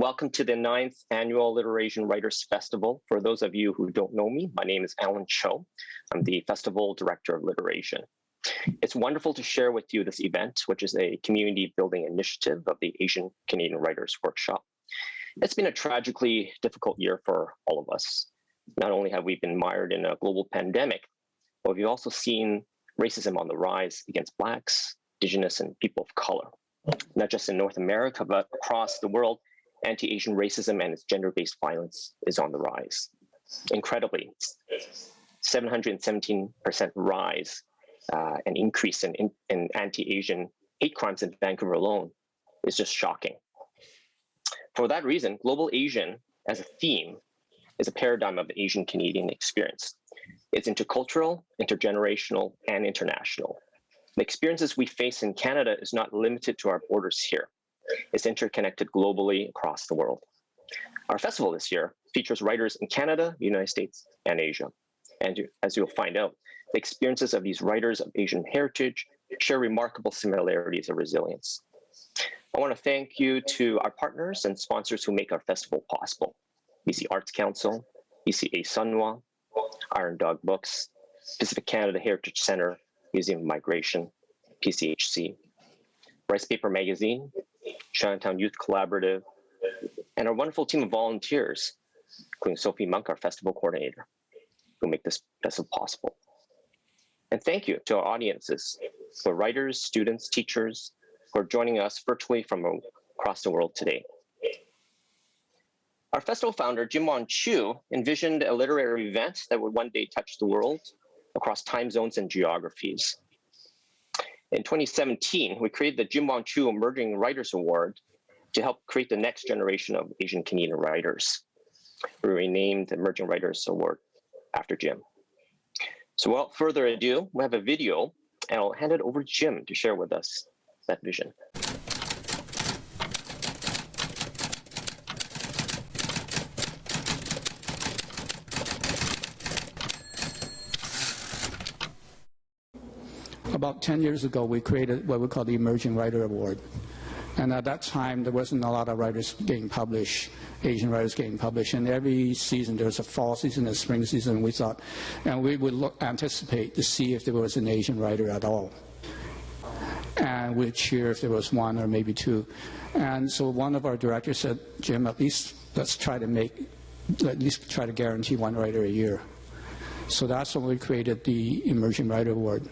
welcome to the 9th Annual LiterASIAN Writers Festival. For those of you who don't know me, my name is Allan Cho. I'm the Festival Director of LiterASIAN. It's wonderful to share with you this event, which is a community building initiative of the Asian Canadian Writers Workshop. It's been a tragically difficult year for all of us. Not only have we been mired in a global pandemic, but we've also seen racism on the rise against Blacks, Indigenous, and people of color. Not just in North America, but across the world, anti-Asian racism and its gender-based violence is on the rise. Incredibly, 717% rise, an increase in anti-Asian hate crimes in Vancouver alone is just shocking. For that reason, Global Asian as a theme is a paradigm of the Asian Canadian experience. It's intercultural, intergenerational, and international. The experiences we face in Canada is not limited to our borders here. It's interconnected globally across the world. Our festival this year features writers in Canada, the United States, and Asia. And as you'll find out, the experiences of these writers of Asian heritage share remarkable similarities of resilience. I want to thank you to our partners and sponsors who make our festival possible. BC Arts Council, BC Sunwa, Iron Dog Books, Pacific Canada Heritage Centre, Museum of Migration, PCHC, Rice Paper Magazine, Chinatown Youth Collaborative, and our wonderful team of volunteers, including Sophie Monk, our festival coordinator, who make this festival possible. And thank you to our audiences, the writers, students, teachers, who are joining us virtually from across the world today. Our festival founder, Jim-Won Chu, envisioned a literary event that would one day touch the world across time zones and geographies. In 2017, we created the Jim-Won Chu Emerging Writers Award to help create the next generation of Asian Canadian writers. We renamed the Emerging Writers Award after Jim. So without further ado, we have a video, and I'll hand it over to Jim to share with us that vision. About 10 years ago, we created what we call the Emerging Writer Award. And at that time, there wasn't a lot of writers getting published, Asian writers getting published. And every season, there was a fall season, a spring season, we thought, and we would anticipate to see if there was an Asian writer at all. And we'd cheer if there was one or maybe two. And so one of our directors said, Jim, at least let's try to guarantee one writer a year. So that's when we created the Emerging Writer Award.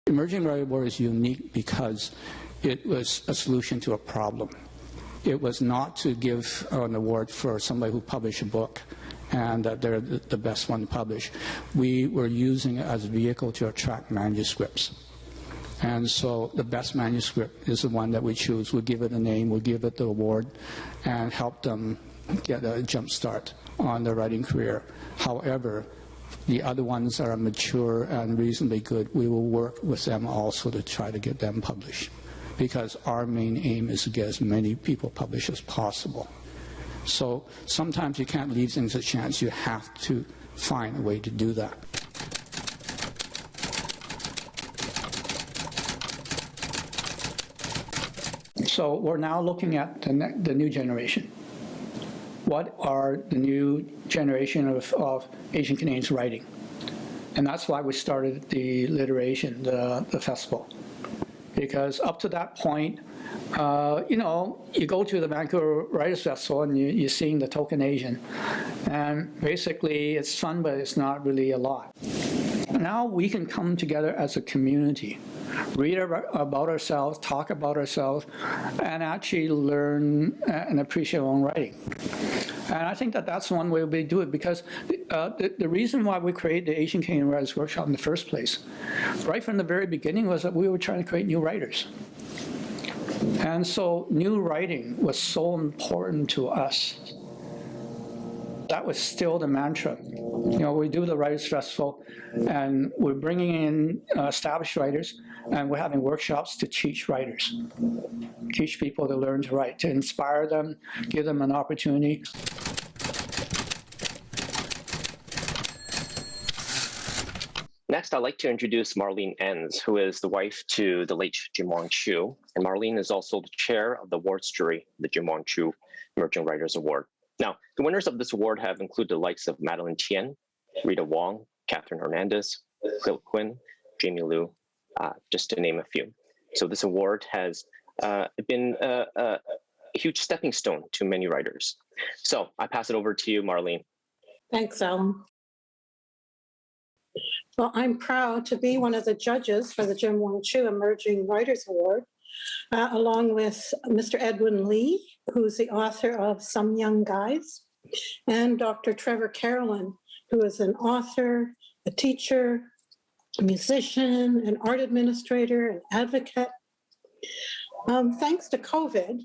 Emerging Writer Award is unique because it was a solution to a problem. It was not to give an award for somebody who published a book and that they're the best one to publish. We were using it as a vehicle to attract manuscripts. And so the best manuscript is the one that we choose. We'll give it a name, we'll give it the award, and help them get a jump start on their writing career. However, the other ones that are mature and reasonably good, we will work with them also to try to get them published, because our main aim is to get as many people published as possible. So sometimes you can't leave things a chance. You have to find a way to do that. So we're now looking at the new generation. What are the new generation of Asian Canadians writing? And that's why we started the LiterASIAN, the festival. Because up to that point, you know, you go to the Vancouver Writers Festival and you're seeing the token Asian. And basically it's fun, but it's not really a lot. Now we can come together as a community, read about ourselves, talk about ourselves, and actually learn and appreciate our own writing. And I think that that's one way we do it, because the reason why we created the Asian Canadian Writers Workshop in the first place, right from the very beginning, was that we were trying to create new writers. And so new writing was so important to us. That was still the mantra. You know, we do the Writers Festival, and we're bringing in established writers, and we're having workshops to teach writers, teach people to learn to write, to inspire them, give them an opportunity. Next, I'd like to introduce Marlene Enns, who is the wife to the late Jim-Won Chu. And Marlene is also the chair of the awards jury, the Jim-Won Chu Emerging Writers Award. Now, the winners of this award have included the likes of Madeline Tien, Rita Wong, Catherine Hernandez, Phil Quinn, Jamie Liu, just to name a few. So this award has been a huge stepping stone to many writers. So I pass it over to you, Marlene. Thanks, Allan. Well, I'm proud to be one of the judges for the Jim Wong Chu Emerging Writers Award, along with Mr. Edwin Lee, who's the author of Some Young Guys, and Dr. Trevor Carolyn, who is an author, a teacher, a musician, an art administrator, an advocate. Thanks to COVID,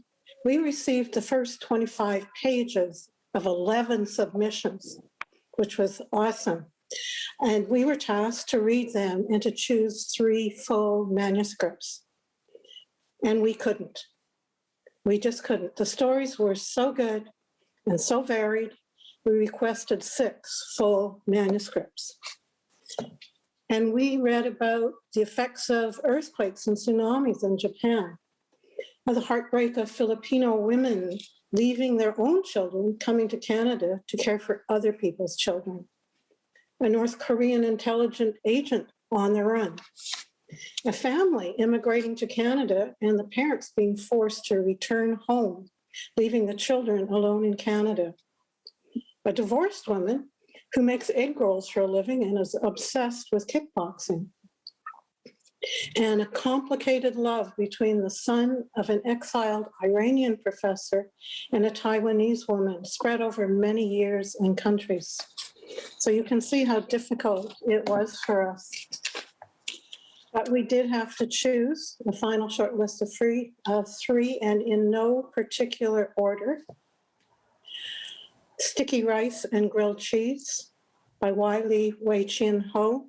we received the first 25 pages of 11 submissions, which was awesome. And we were tasked to read them and to choose 3 full manuscripts. And we couldn't. We just couldn't. The stories were so good and so varied, we requested 6 full manuscripts. And we read about the effects of earthquakes and tsunamis in Japan, of the heartbreak of Filipino women leaving their own children, coming to Canada to care for other people's children, a North Korean intelligence agent on the run, a family immigrating to Canada and the parents being forced to return home, leaving the children alone in Canada, a divorced woman who makes egg rolls for a living and is obsessed with kickboxing, and a complicated love between the son of an exiled Iranian professor and a Taiwanese woman spread over many years and countries. So you can see how difficult it was for us. But we did have to choose a final short list of 3, and in no particular order. Sticky Rice and Grilled Cheese by Wiley Wei Chin Ho.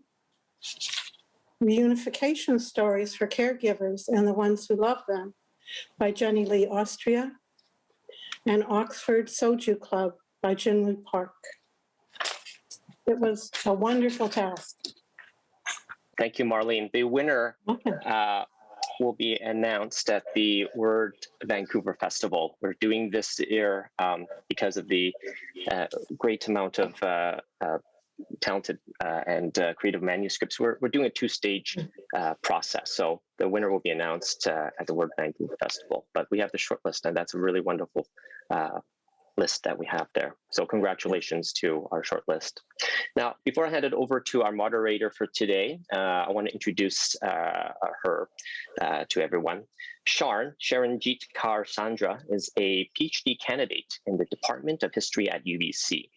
Reunification Stories for Caregivers and the Ones Who Love Them by Jenny Lee Austria. And Oxford Soju Club by Jinwoo Park. It was a wonderful task. Thank you, Marlene. The winner will be announced at the Word Vancouver Festival. We're doing this year because of the great amount of talented and creative manuscripts. We're doing a 2-stage process. So the winner will be announced at the Word Vancouver Festival. But we have the short list, and that's a really wonderful list that we have there. So congratulations to our short list. Now, before I hand it over to our moderator for today, I want to introduce her to everyone. Sharanjit Kaur Sandhra is a PhD candidate in the Department of History at UBC.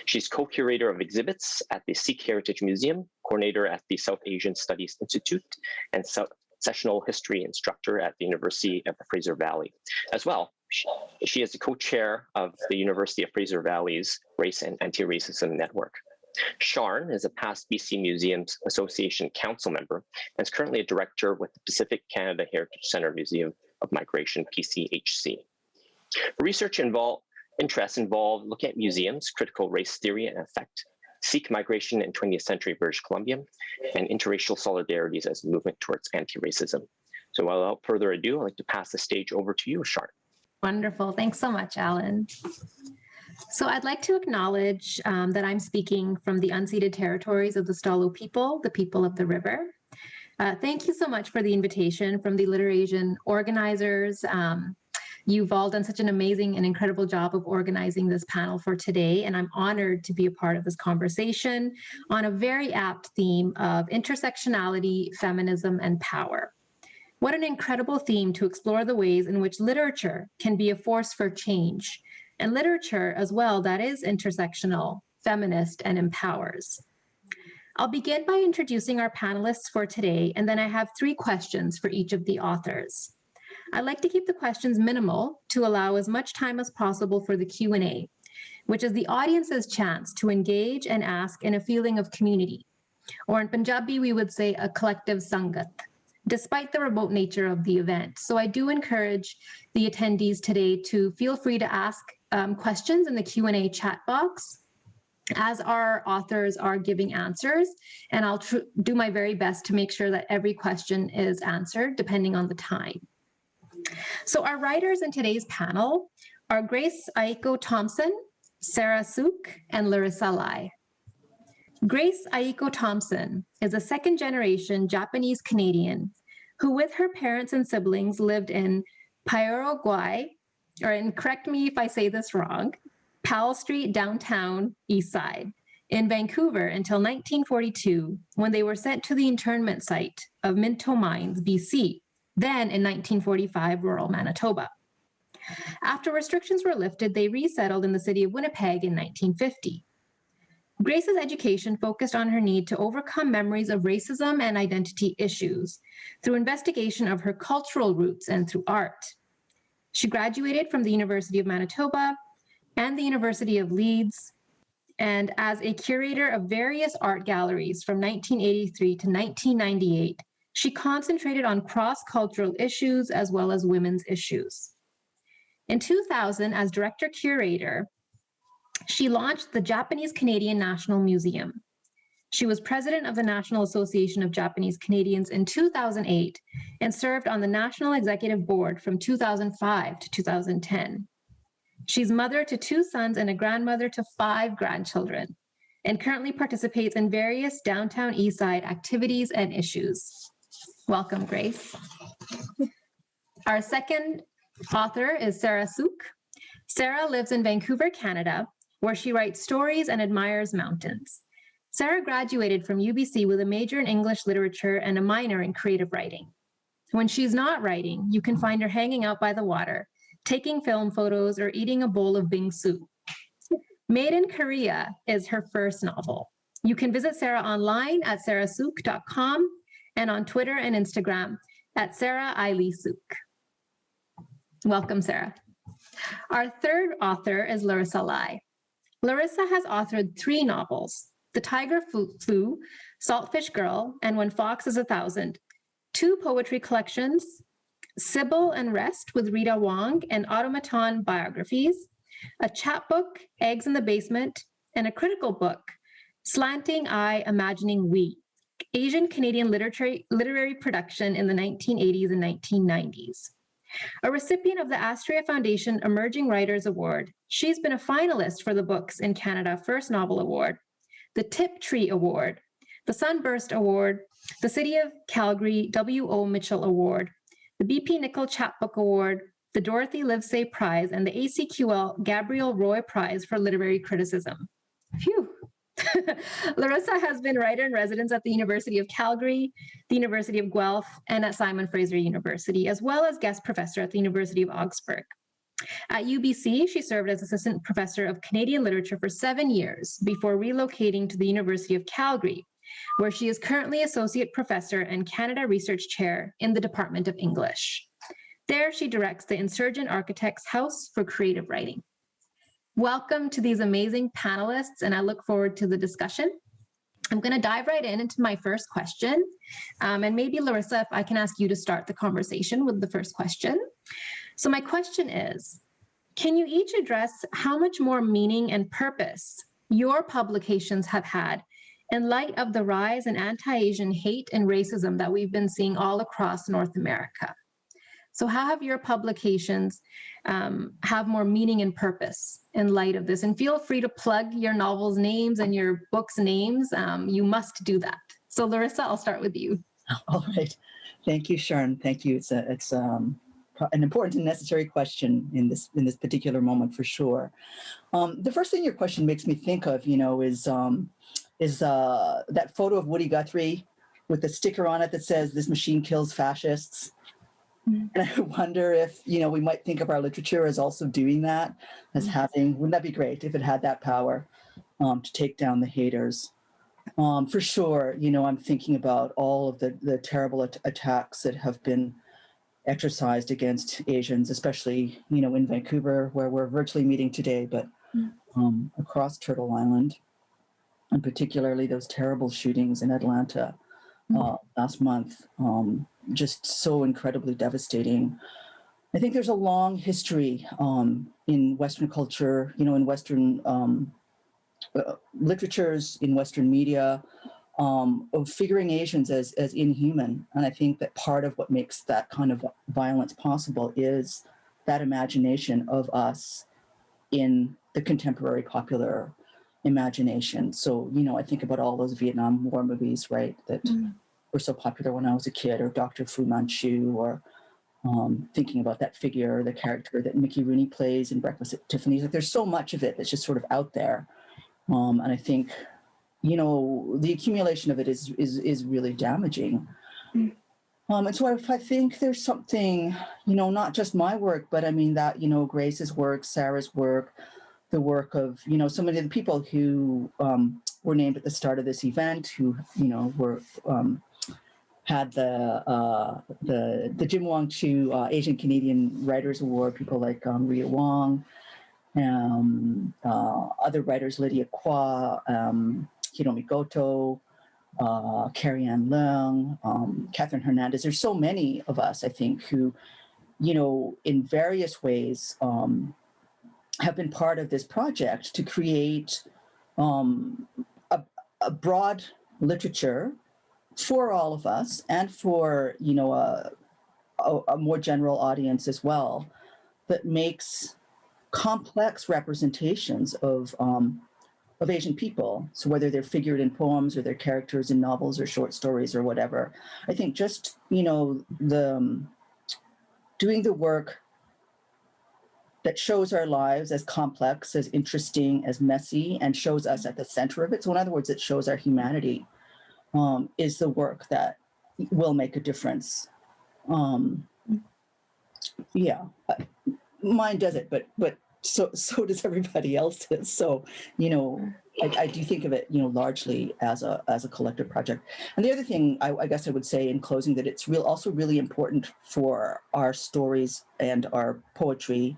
She's co-curator of exhibits at the Sikh Heritage Museum, coordinator at the South Asian Studies Institute, and sessional history instructor at the University of the Fraser Valley. As well, she is the co-chair of the University of Fraser Valley's Race and Anti-Racism Network. Sharn is a past BC Museums Association Council member and is currently a director with the Pacific Canada Heritage Centre Museum of Migration, PCHC. Her research interests involve looking at museums, critical race theory and effect, Sikh migration in 20th century British Columbia, and interracial solidarities as a movement towards anti-racism. So without further ado, I'd like to pass the stage over to you, Sharn. Wonderful. Thanks so much, Allan. So I'd like to acknowledge that I'm speaking from the unceded territories of the Stalo people, the people of the river. Thank you so much for the invitation from the LiterASIAN organizers. You've all done such an amazing and incredible job of organizing this panel for today, and I'm honored to be a part of this conversation on a very apt theme of intersectionality, feminism, and power. What an incredible theme to explore the ways in which literature can be a force for change, and literature as well that is intersectional, feminist, and empowers. I'll begin by introducing our panelists for today, and then I have 3 questions for each of the authors. I'd like to keep the questions minimal to allow as much time as possible for the Q&A, which is the audience's chance to engage and ask in a feeling of community, or in Punjabi, we would say a collective sangat, despite the remote nature of the event. So I do encourage the attendees today to feel free to ask questions in the Q&A chat box as our authors are giving answers, and I'll do my very best to make sure that every question is answered depending on the time. So our writers in today's panel are Grace Eiko Thomson, Sarah Sook, and Larissa Lai. Grace Eiko Thomson is a second-generation Japanese Canadian who, with her parents and siblings, lived in Paraguay, and correct me if I say this wrong, Powell Street, downtown, East Side, in Vancouver until 1942, when they were sent to the internment site of Minto Mines, BC, then in 1945, rural Manitoba. After restrictions were lifted, they resettled in the city of Winnipeg in 1950. Grace's education focused on her need to overcome memories of racism and identity issues through investigation of her cultural roots and through art. She graduated from the University of Manitoba and the University of Leeds, and as a curator of various art galleries from 1983 to 1998, she concentrated on cross-cultural issues as well as women's issues. In 2000, as director-curator, she launched the Japanese Canadian National Museum. She was president of the National Association of Japanese Canadians in 2008 and served on the National Executive Board from 2005 to 2010. She's mother to 2 sons and a grandmother to 5 grandchildren, and currently participates in various downtown Eastside activities and issues. Welcome, Grace. Our second author is Sarah Sook. Sarah lives in Vancouver, Canada, where she writes stories and admires mountains. Sarah graduated from UBC with a major in English literature and a minor in creative writing. When she's not writing, you can find her hanging out by the water, taking film photos, or eating a bowl of bingsu. Made in Korea is her first novel. You can visit Sarah online at sarahsook.com and on Twitter and Instagram at Sarah Eiley Sook. Welcome, Sarah. Our third author is Larissa Lai. Larissa has authored 3 novels, The Tiger Flew, Saltfish Girl, and When Fox is 1,000, 2 poetry collections, Sybil and Rest with Rita Wong and Automaton biographies, a chapbook, Eggs in the Basement, and a critical book, Slanting Eye, Imagining We, Asian Canadian literary production in the 1980s and 1990s. A recipient of the Astria Foundation Emerging Writers Award, she's been a finalist for the Books in Canada First Novel Award, the Tiptree Award, the Sunburst Award, the City of Calgary W.O. Mitchell Award, the B.P. Nicol Chapbook Award, the Dorothy Livesay Prize, and the ACQL Gabriel Roy Prize for Literary Criticism. Phew. Larissa has been writer-in-residence at the University of Calgary, the University of Guelph, and at Simon Fraser University, as well as guest professor at the University of Augsburg. At UBC, she served as assistant professor of Canadian literature for 7 years before relocating to the University of Calgary, where she is currently associate professor and Canada Research Chair in the Department of English. There, she directs the Insurgent Architects House for Creative Writing. Welcome to these amazing panelists, and I look forward to the discussion. I'm going to dive right into my first question. And maybe, Larissa, if I can ask you to start the conversation with the first question. So my question is, can you each address how much more meaning and purpose your publications have had in light of the rise in anti-Asian hate and racism that we've been seeing all across North America? So how have your publications have more meaning and purpose in light of this? And feel free to plug your novels' names and your books' names. You must do that. So Larissa, I'll start with you. All right. Thank you, Sharon. Thank you. It's an important and necessary question in this particular moment, for sure. The first thing your question makes me think of, is that photo of Woody Guthrie with the sticker on it that says, "This machine kills fascists." And I wonder if, we might think of our literature as also doing that, as having, wouldn't that be great if it had that power to take down the haters? For sure, I'm thinking about all of the terrible attacks that have been exercised against Asians, especially, in Vancouver, where we're virtually meeting today, but across Turtle Island, and particularly those terrible shootings in Atlanta last month. Just so incredibly devastating. I think there's a long history in Western culture, in Western literatures, in Western media, of figuring Asians as inhuman. And I think that part of what makes that kind of violence possible is that imagination of us in the contemporary popular imagination. So, I think about all those Vietnam War movies, right, that were so popular when I was a kid, or Dr. Fu Manchu, or thinking about that figure, the character that Mickey Rooney plays in Breakfast at Tiffany's. Like, there's so much of it that's just sort of out there. And I think, the accumulation of it is really damaging. And so I think there's something, not just my work, but I mean that, Grace's work, Sarah's work, the work of, so many of the people who were named at the start of this event, who, were had the Jim Wong Chu Asian Canadian Writers Award, people like Ria Wong, other writers, Lydia Kwa, Hiromi Goto, Carrie Ann Leung, Catherine Hernandez. There's so many of us, I think, who, in various ways have been part of this project to create a broad literature for all of us, and for, a more general audience as well, that makes complex representations of Asian people. So whether they're figured in poems, or they're characters in novels or short stories or whatever, I think just, the doing the work that shows our lives as complex, as interesting, as messy, and shows us at the center of it. So in other words, it shows our humanity, is the work that will make a difference. Yeah, mine does it, but so does everybody else's. So, I do think of it, largely as a collective project. And the other thing I guess I would say in closing, that it's also really important for our stories and our poetry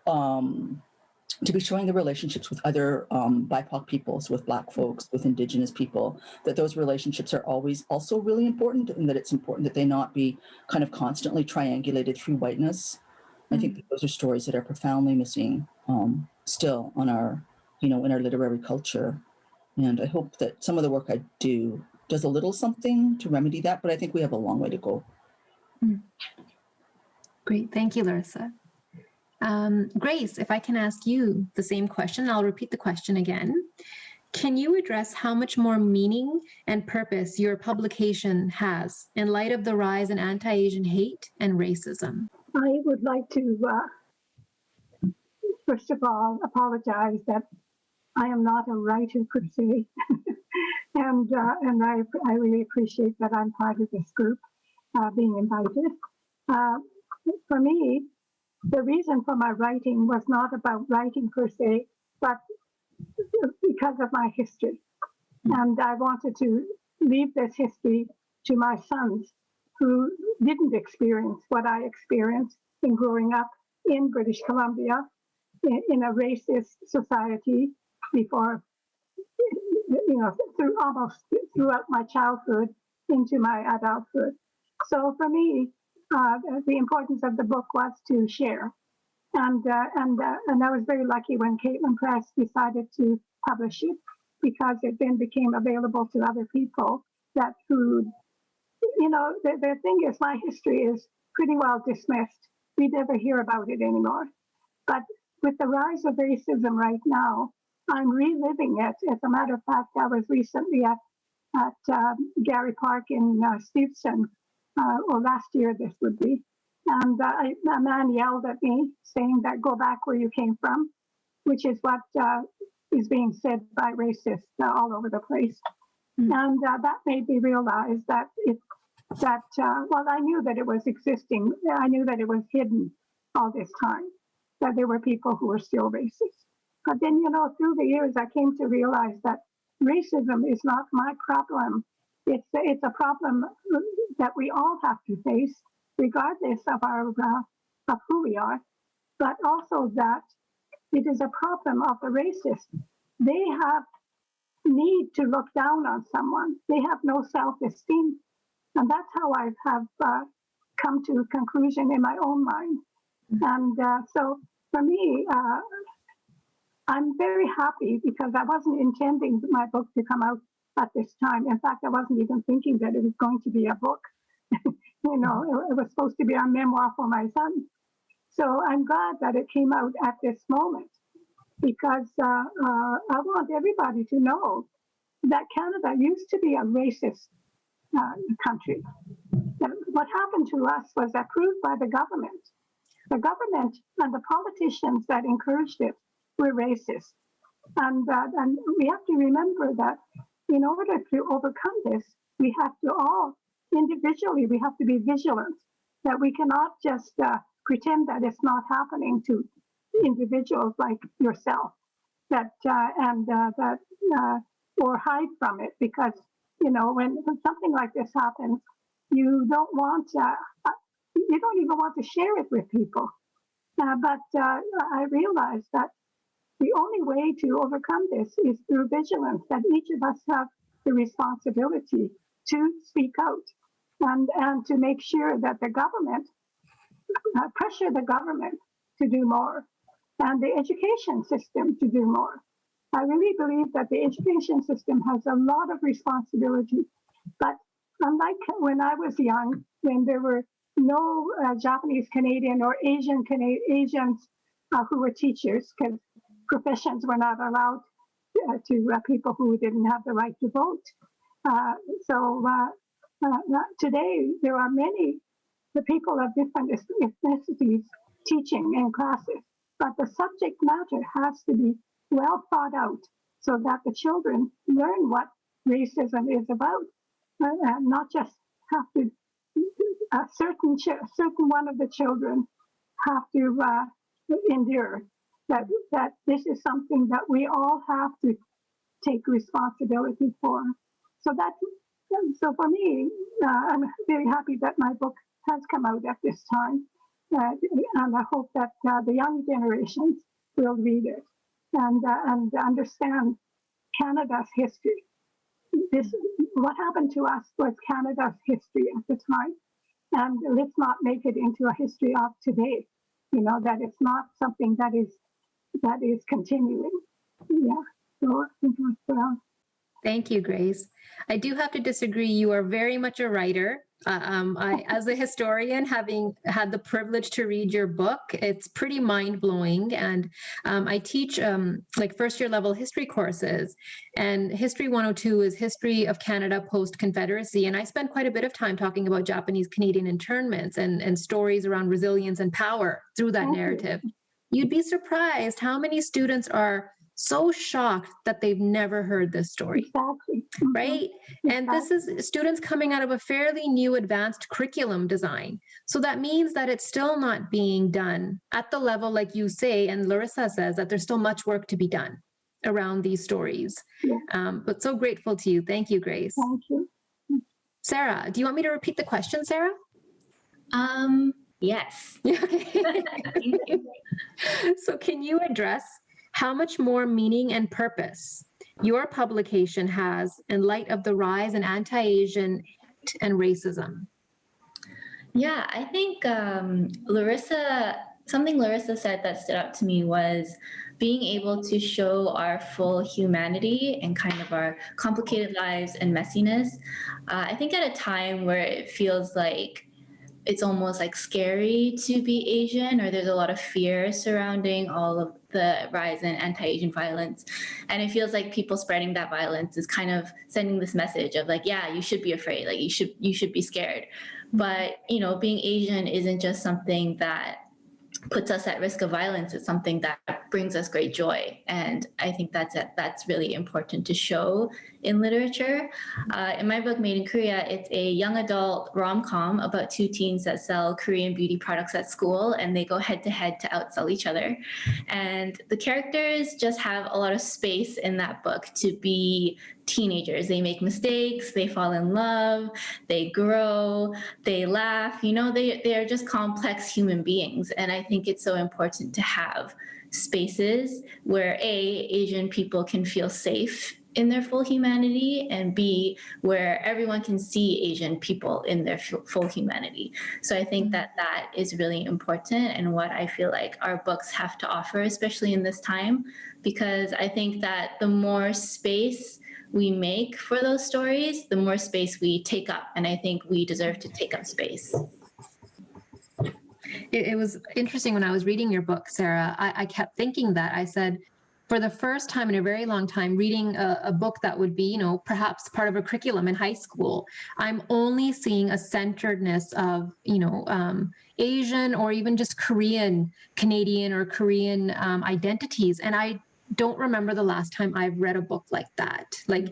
to be showing the relationships with other BIPOC peoples, with Black folks, with Indigenous people, that those relationships are always also really important, and that it's important that they not be kind of constantly triangulated through whiteness. I think that those are stories that are profoundly missing still on our, in our literary culture. And I hope that some of the work I do does a little something to remedy that, but I think we have a long way to go. Great, thank you, Larissa. Grace, if I can ask you the same question, I'll repeat the question again. Can you address how much more meaning and purpose your publication has in light of the rise in anti-Asian hate and racism? I would like to, first of all, apologize that I am not a writer per se, and I really appreciate that I'm part of this group, being invited. For me, the reason for my writing was not about writing per se, but because of my history. And I wanted to leave this history to my sons, who didn't experience what I experienced in growing up in British Columbia, in a racist society before, almost throughout my childhood into my adulthood. So for me, the importance of the book was to share. And I was very lucky when Caitlin Press decided to publish it, because it then became available to other people that who, the thing is, my history is pretty well dismissed. We never hear about it anymore. But with the rise of racism right now, I'm reliving it. As a matter of fact, I was recently at Gary Park in Steveston, or last year this would be. And a man yelled at me saying that go back where you came from, which is what is being said by racists all over the place. And that made me realize that well, I knew that it was existing. I knew that it was hidden all this time, that there were people who were still racist. But then, through the years, I came to realize that racism is not my problem. It's a problem that we all have to face, regardless of of who we are, but also that it is a problem of the racist. They have need to look down on someone. They have no self-esteem, and that's how I have come to a conclusion in my own mind. And so, for me, I'm very happy, because I wasn't intending my book to come out at this time. In fact, I wasn't even thinking that it was going to be a book. It was supposed to be a memoir for my son. So I'm glad that it came out at this moment, because I want everybody to know that Canada used to be a racist country. And what happened to us was approved by the government. The government and the politicians that encouraged it were racist. And we have to remember that in order to overcome this, we have to all individually, we have to be vigilant, that we cannot just pretend that it's not happening to individuals like yourself, or hide from it, because when something like this happens, you don't even want to share it with people. But I realized that the only way to overcome this is through vigilance, that each of us have the responsibility to speak out and to make sure that the government, pressure the government to do more, and the education system to do more. I really believe that the education system has a lot of responsibility, but unlike when I was young, when there were no Japanese Canadian or Asians who were teachers, because professions were not allowed to people who didn't have the right to vote. Today there are the people of different ethnicities teaching in classes, but the subject matter has to be well thought out so that the children learn what racism is about, and not just have to, a certain one of the children have to endure. That this is something that we all have to take responsibility for. So for me, I'm very happy that my book has come out at this time, and I hope that the young generations will read it and understand Canada's history. What happened to us was Canada's history at the time, and let's not make it into a history of today. That it's not something that is continuing. Yeah. So I think that's Thank you, Grace. I do have to disagree. You are very much a writer. I, as a historian, having had the privilege to read your book, it's pretty mind-blowing. And I teach first-year level history courses. And History 102 is History of Canada post-Confederacy. And I spend quite a bit of time talking about Japanese-Canadian internments and stories around resilience and power through that narrative. You'd be surprised how many students are so shocked that they've never heard this story. Exactly. Right? And this is students coming out of a fairly new advanced curriculum design. So that means that it's still not being done at the level, like you say, and Larissa says, that there's still much work to be done around these stories. Yeah. But so grateful to you. Thank you, Grace. Thank you. Sarah, do you want me to repeat the question, Sarah? Yes. Okay. Thank you. So can you address how much more meaning and purpose your publication has in light of the rise in anti-Asian and racism? Yeah, I think something Larissa said that stood out to me was being able to show our full humanity and kind of our complicated lives and messiness. I think at a time where it feels like it's almost like scary to be Asian, or there's a lot of fear surrounding all of the rise in anti-Asian violence. And it feels like people spreading that violence is kind of sending this message of like, yeah, you should be afraid, like you should be scared. But, being Asian isn't just something that puts us at risk of violence. It's something that brings us great joy. And I think that's really important to show in literature. In my book, Made in Korea, it's a young adult rom-com about two teens that sell Korean beauty products at school, and they go head to head to outsell each other. And the characters just have a lot of space in that book to be teenagers. They make mistakes, they fall in love, they grow, they laugh, they are just complex human beings. And I think it's so important to have spaces where Asian people can feel safe in their full humanity, and B, where everyone can see Asian people in their full humanity. So I think that is really important, and what I feel like our books have to offer, especially in this time, because I think that the more space we make for those stories, the more space we take up. And I think we deserve to take up space. it was interesting when I was reading your book, Sarah. I kept thinking that. I said, for the first time in a very long time, reading a book that would be, perhaps part of a curriculum in high school, I'm only seeing a centeredness of, Asian or even just Korean, Canadian or Korean identities. And I don't remember the last time I've read a book like that,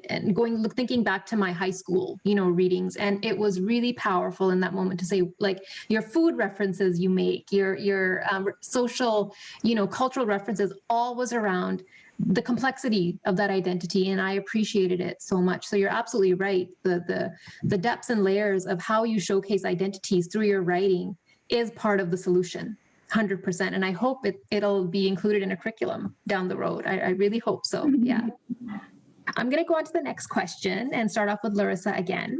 and thinking back to my high school, readings. And it was really powerful in that moment to say, like, your food references you make, your social, cultural references, all was around the complexity of that identity. And I appreciated it so much. So you're absolutely right. The depths and layers of how you showcase identities through your writing is part of the solution. 100%. And I hope it'll be included in a curriculum down the road. I really hope so. Yeah. I'm going to go on to the next question and start off with Larissa again.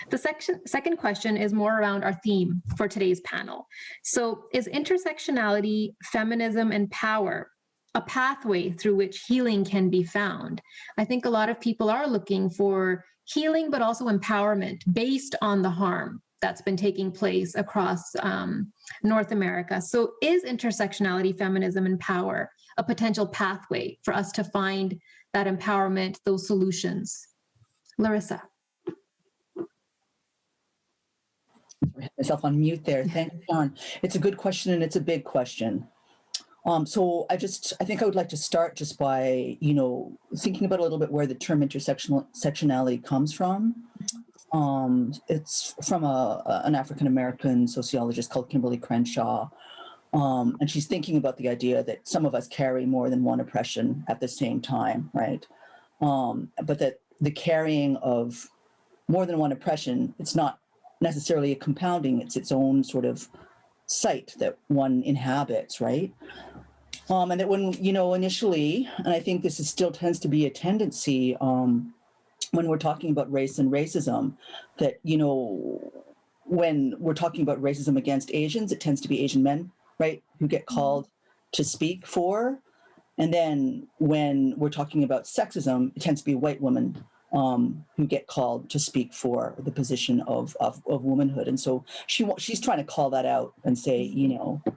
The second question is more around our theme for today's panel. So, is intersectionality, feminism, and power a pathway through which healing can be found? I think a lot of people are looking for healing, but also empowerment based on the harm that's been taking place across North America. So is intersectionality, feminism, and power a potential pathway for us to find that empowerment, those solutions? Larissa. I had myself on mute there. Thank you, John. It's a good question, and it's a big question. So I think I would like to start just by, thinking about a little bit where the term intersectionality comes from. It's from an African-American sociologist called Kimberley Crenshaw. And she's thinking about the idea that some of us carry more than one oppression at the same time, right? But that the carrying of more than one oppression, it's not necessarily a compounding, it's its own sort of site that one inhabits, right? And that when, initially, and I think this still tends to be a tendency, when we're talking about race and racism, that, when we're talking about racism against Asians, it tends to be Asian men, right, who get called to speak for. And then when we're talking about sexism, it tends to be white women who get called to speak for the position of womanhood. And so she's trying to call that out and say, in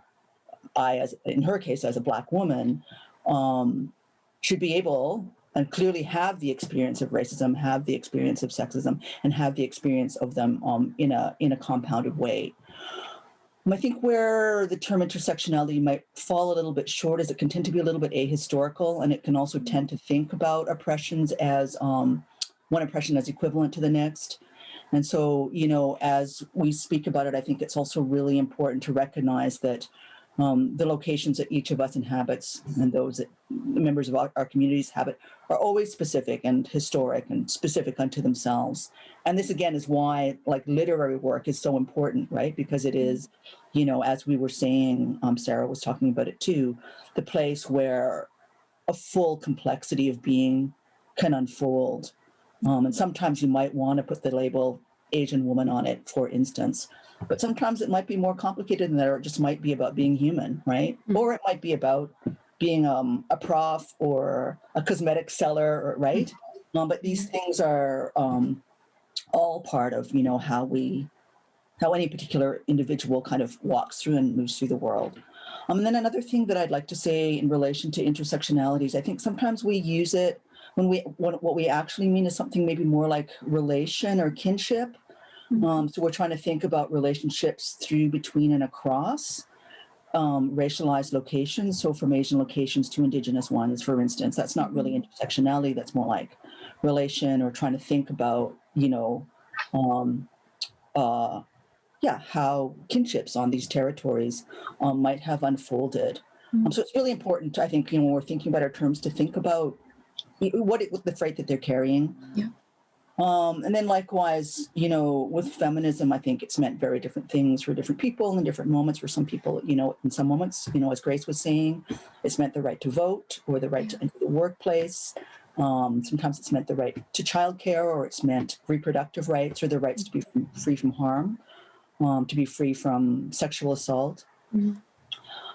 her case, as a Black woman, should be able and clearly have the experience of racism, have the experience of sexism, and have the experience of them in a compounded way. I think where the term intersectionality might fall a little bit short is it can tend to be a little bit ahistorical, and it can also tend to think about oppressions as one oppression as equivalent to the next. And so, as we speak about it, I think it's also really important to recognize that the locations that each of us inhabits and those that the members of our communities habit are always specific and historic and specific unto themselves. And this, again, is why literary work is so important, right? Because it is, as we were saying, Sarah was talking about it too, the place where a full complexity of being can unfold. And sometimes you might want to put the label Asian woman on it, for instance. But sometimes it might be more complicated than that, or it just might be about being human, right? Mm-hmm. Or it might be about being a prof or a cosmetic seller, right? But these things are all part of, how any particular individual kind of walks through and moves through the world. And then another thing that I'd like to say in relation to intersectionalities, I think sometimes we use it what we actually mean is something maybe more like relation or kinship. So we're trying to think about relationships through, between, and across racialized locations. So from Asian locations to Indigenous ones, for instance, that's not really intersectionality. That's more like relation, or trying to think about, how kinships on these territories might have unfolded. So it's really important, I think, when we're thinking about our terms, to think about what the freight that they're carrying. Yeah. And then likewise, with feminism, I think it's meant very different things for different people in different moments. For some people, in some moments, as Grace was saying, it's meant the right to vote or the right to enter the workplace. Sometimes it's meant the right to childcare, or it's meant reproductive rights, or the rights to be free from harm, to be free from sexual assault.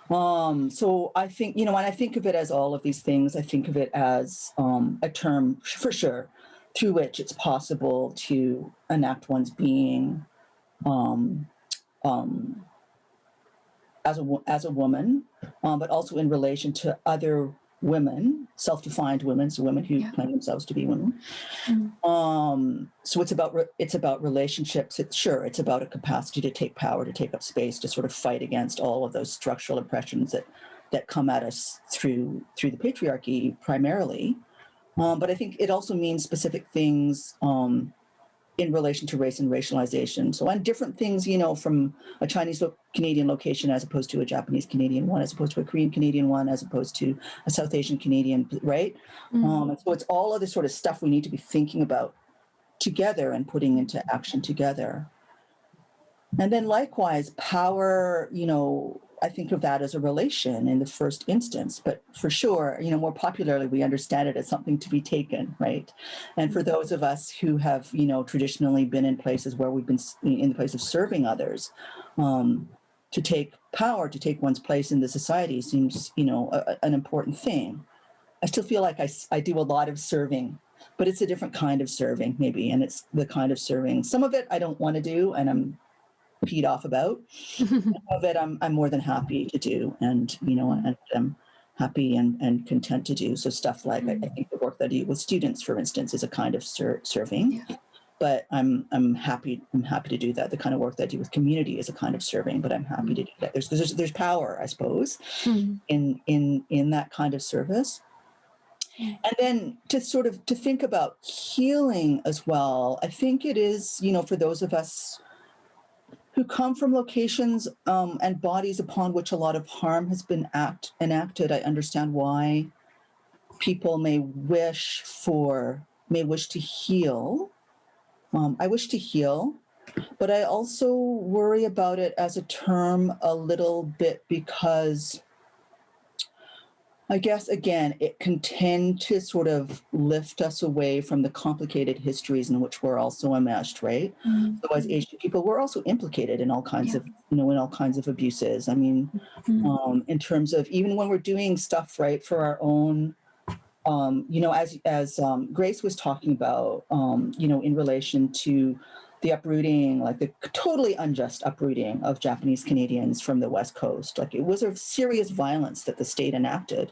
So I think, when I think of it as all of these things, I think of it as a term, for sure, through which it's possible to enact one's being as a woman, but also in relation to other women, self-defined women, so women who claim themselves to be women. So it's about relationships. It's about a capacity to take power, to take up space, to sort of fight against all of those structural oppressions that come at us through the patriarchy primarily. But I think it also means specific things in relation to race and racialization. So on different things, from a Chinese Canadian location as opposed to a Japanese Canadian one, as opposed to a Korean Canadian one, as opposed to a South Asian Canadian, right? And so it's all of this sort of stuff we need to be thinking about together and putting into action together. And then likewise, power, I think of that as a relation in the first instance, but for sure, more popularly, we understand it as something to be taken, right? And for those of us who have, traditionally been in places where we've been in the place of serving others, to take power, to take one's place in the society seems, an important thing. I still feel like I do a lot of serving, but it's a different kind of serving maybe. And it's the kind of serving, some of it I don't want to do and I'm peed off about. Some of it I'm more than happy to do, and and I'm happy and content to do. So stuff like I think the work that I do with students, for instance, is a kind of serving. But I'm happy to do that. The kind of work that I do with community is a kind of serving, but I'm happy to do that. There's power, I suppose, in that kind of service. And then to think about healing as well. I think it is, for those of us who come from locations and bodies upon which a lot of harm has been enacted. I understand why people may wish to heal. I wish to heal, but I also worry about it as a term a little bit because I guess, again, it can tend to sort of lift us away from the complicated histories in which we're also enmeshed, right? So as Asian people, we're also implicated in all kinds of, in all kinds of abuses. I mean, in terms of even when we're doing stuff, right, for our own, as Grace was talking about, in relation to the uprooting, like the totally unjust uprooting of Japanese Canadians from the West Coast. Like it was a serious violence that the state enacted.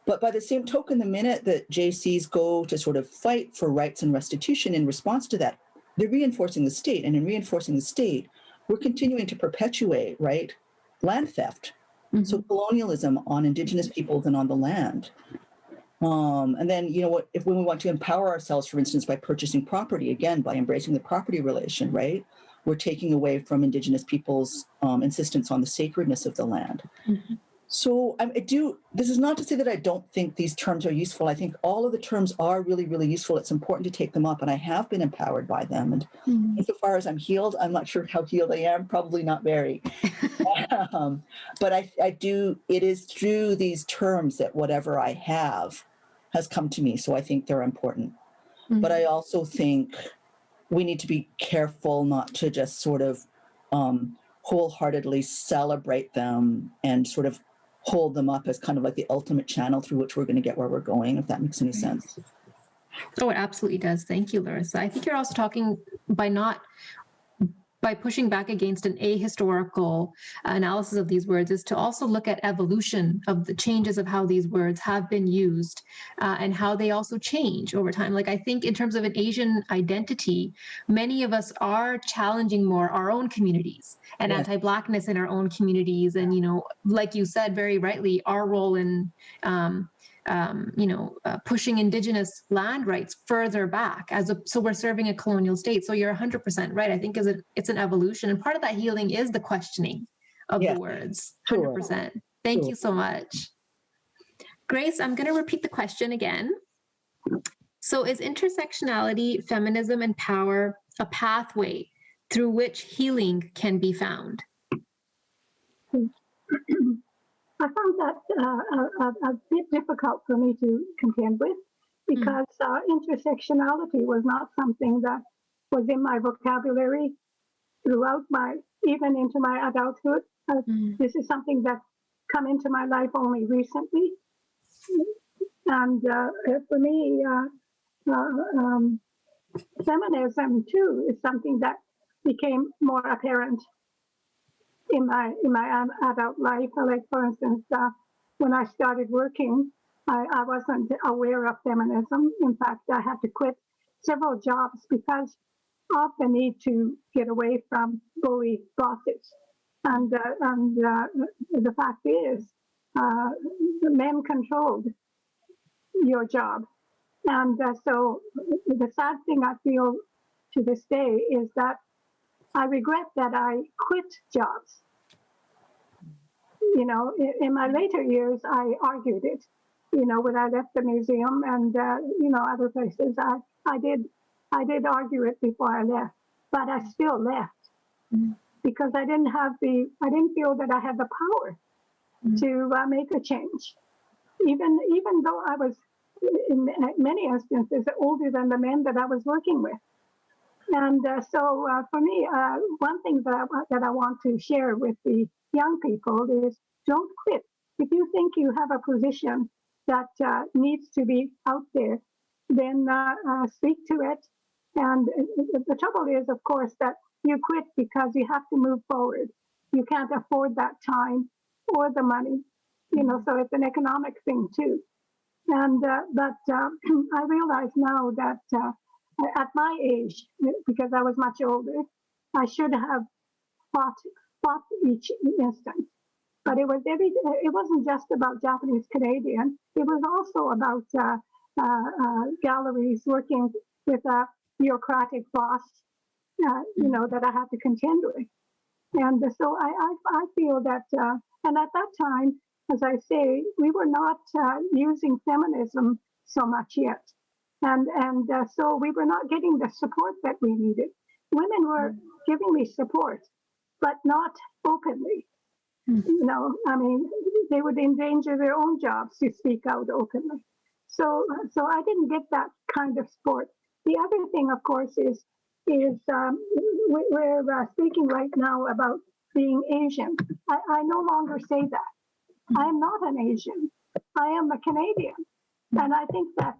But by the same token, the minute that JCs go to sort of fight for rights and restitution in response to that, they're reinforcing the state. And in reinforcing the state, we're continuing to perpetuate, right, land theft. So colonialism on Indigenous peoples and on the land. And then, when we want to empower ourselves, for instance, by purchasing property, again, by embracing the property relation, right, we're taking away from Indigenous people's insistence on the sacredness of the land. So this is not to say that I don't think these terms are useful. I think all of the terms are really, really useful. It's important to take them up, and I have been empowered by them. And insofar as I'm healed, I'm not sure how healed I am, probably not very. But I do, it is through these terms that whatever I have has come to me. So I think they're important. But I also think we need to be careful not to just sort of wholeheartedly celebrate them and sort of hold them up as kind of like the ultimate channel through which we're going to get where we're going, if that makes any sense. Oh, it absolutely does. Thank you, Larissa. I think you're also talking by pushing back against an ahistorical analysis of these words is to also look at evolution of the changes of how these words have been used and how they also change over time. Like I think in terms of an Asian identity, many of us are challenging more our own communities and anti-Blackness in our own communities. And, like you said very rightly, our role in pushing Indigenous land rights further back so we're serving a colonial state. So you're 100% right. I think it's an evolution, and part of that healing is the questioning of the words. 100%. Thank you so much. Grace, I'm going to repeat the question again. So is intersectionality, feminism, and power a pathway through which healing can be found? I found that a bit difficult for me to contend with because intersectionality was not something that was in my vocabulary throughout even into my adulthood. This is something that's come into my life only recently. And for me, feminism too is something that became more apparent in my adult life. Like, for instance, when I started working, I wasn't aware of feminism. In fact, I had to quit several jobs because of the need to get away from bully bosses. And the fact is, the men controlled your job. And so the sad thing I feel to this day is that I regret that I quit jobs. You know, in my later years, I argued it. You know, when I left the museum and you know, other places, I did argue it before I left, but I still left because I didn't feel that I had the power to make a change, even though I was in many instances older than the men that I was working with. And so for me, one thing that I want to share with the young people is don't quit. If you think you have a position that needs to be out there, then speak to it. And the trouble is, of course, that you quit because you have to move forward. You can't afford that time or the money, you know, so it's an economic thing too. And but I realize now that at my age, because I was much older, I should have fought each instance. But it wasn't just about Japanese Canadian. It was also about galleries working with a bureaucratic boss, you know, that I had to contend with. And so I feel that, and at that time, as I say, we were not using feminism so much yet. And so we were not getting the support that we needed. Women were giving me support, but not openly. You know, I mean, they would endanger their own jobs to speak out openly. So I didn't get that kind of support. The other thing, of course, is we're speaking right now about being Asian. I no longer say that. I am not an Asian. I am a Canadian. And I think that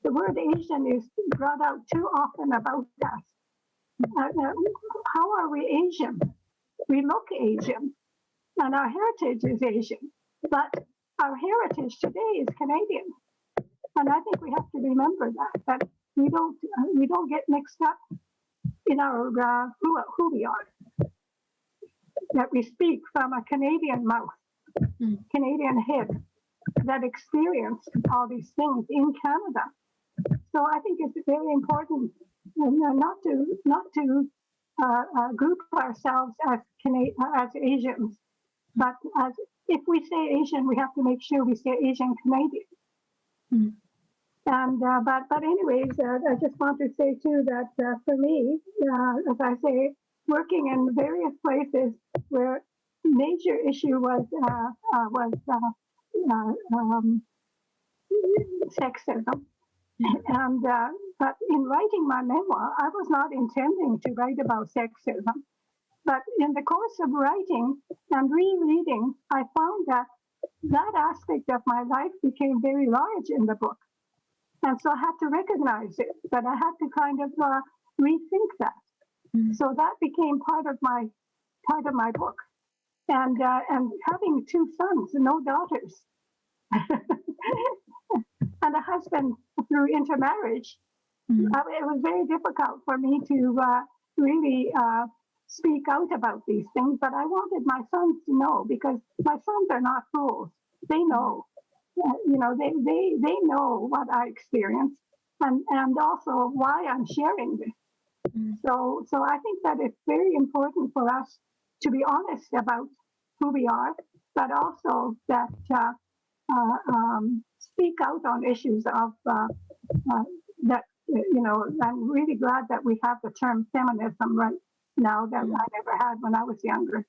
the word Asian is brought out too often about us. How are we Asian? We look Asian, and our heritage is Asian, but our heritage today is Canadian. And I think we have to remember that we don't get mixed up in our who we are. That we speak from a Canadian mouth, Canadian head, that experienced all these things in Canada. So I think it's very important not to group ourselves as Asians, but as if we say Asian, we have to make sure we say Asian Canadian. And but anyways, I just want to say too that for me, as I say, working in various places where major issue was sexism. And but in writing my memoir, I was not intending to write about sexism. But in the course of writing and rereading, I found that aspect of my life became very large in the book. And so I had to recognize it, but I had to kind of rethink that. So that became part of my book. And having two sons, no daughters, and a husband through intermarriage, it was very difficult for me to really speak out about these things. But I wanted my sons to know, because my sons are not fools. They know, you know, they know what I experienced, and also why I'm sharing this. So I think that it's very important for us to be honest about who we are, but also that speak out on issues of that, you know. I'm really glad that we have the term feminism right now that I never had when I was younger.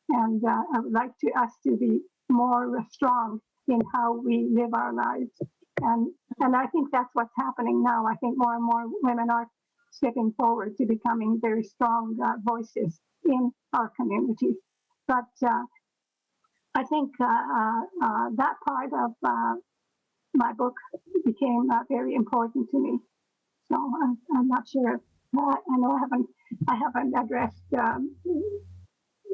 And I would like us to be more strong in how we live our lives. And I think that's what's happening now. I think more and more women are stepping forward to becoming very strong voices in our communities. But I think that part of my book became very important to me. So I'm not sure. I know I haven't addressed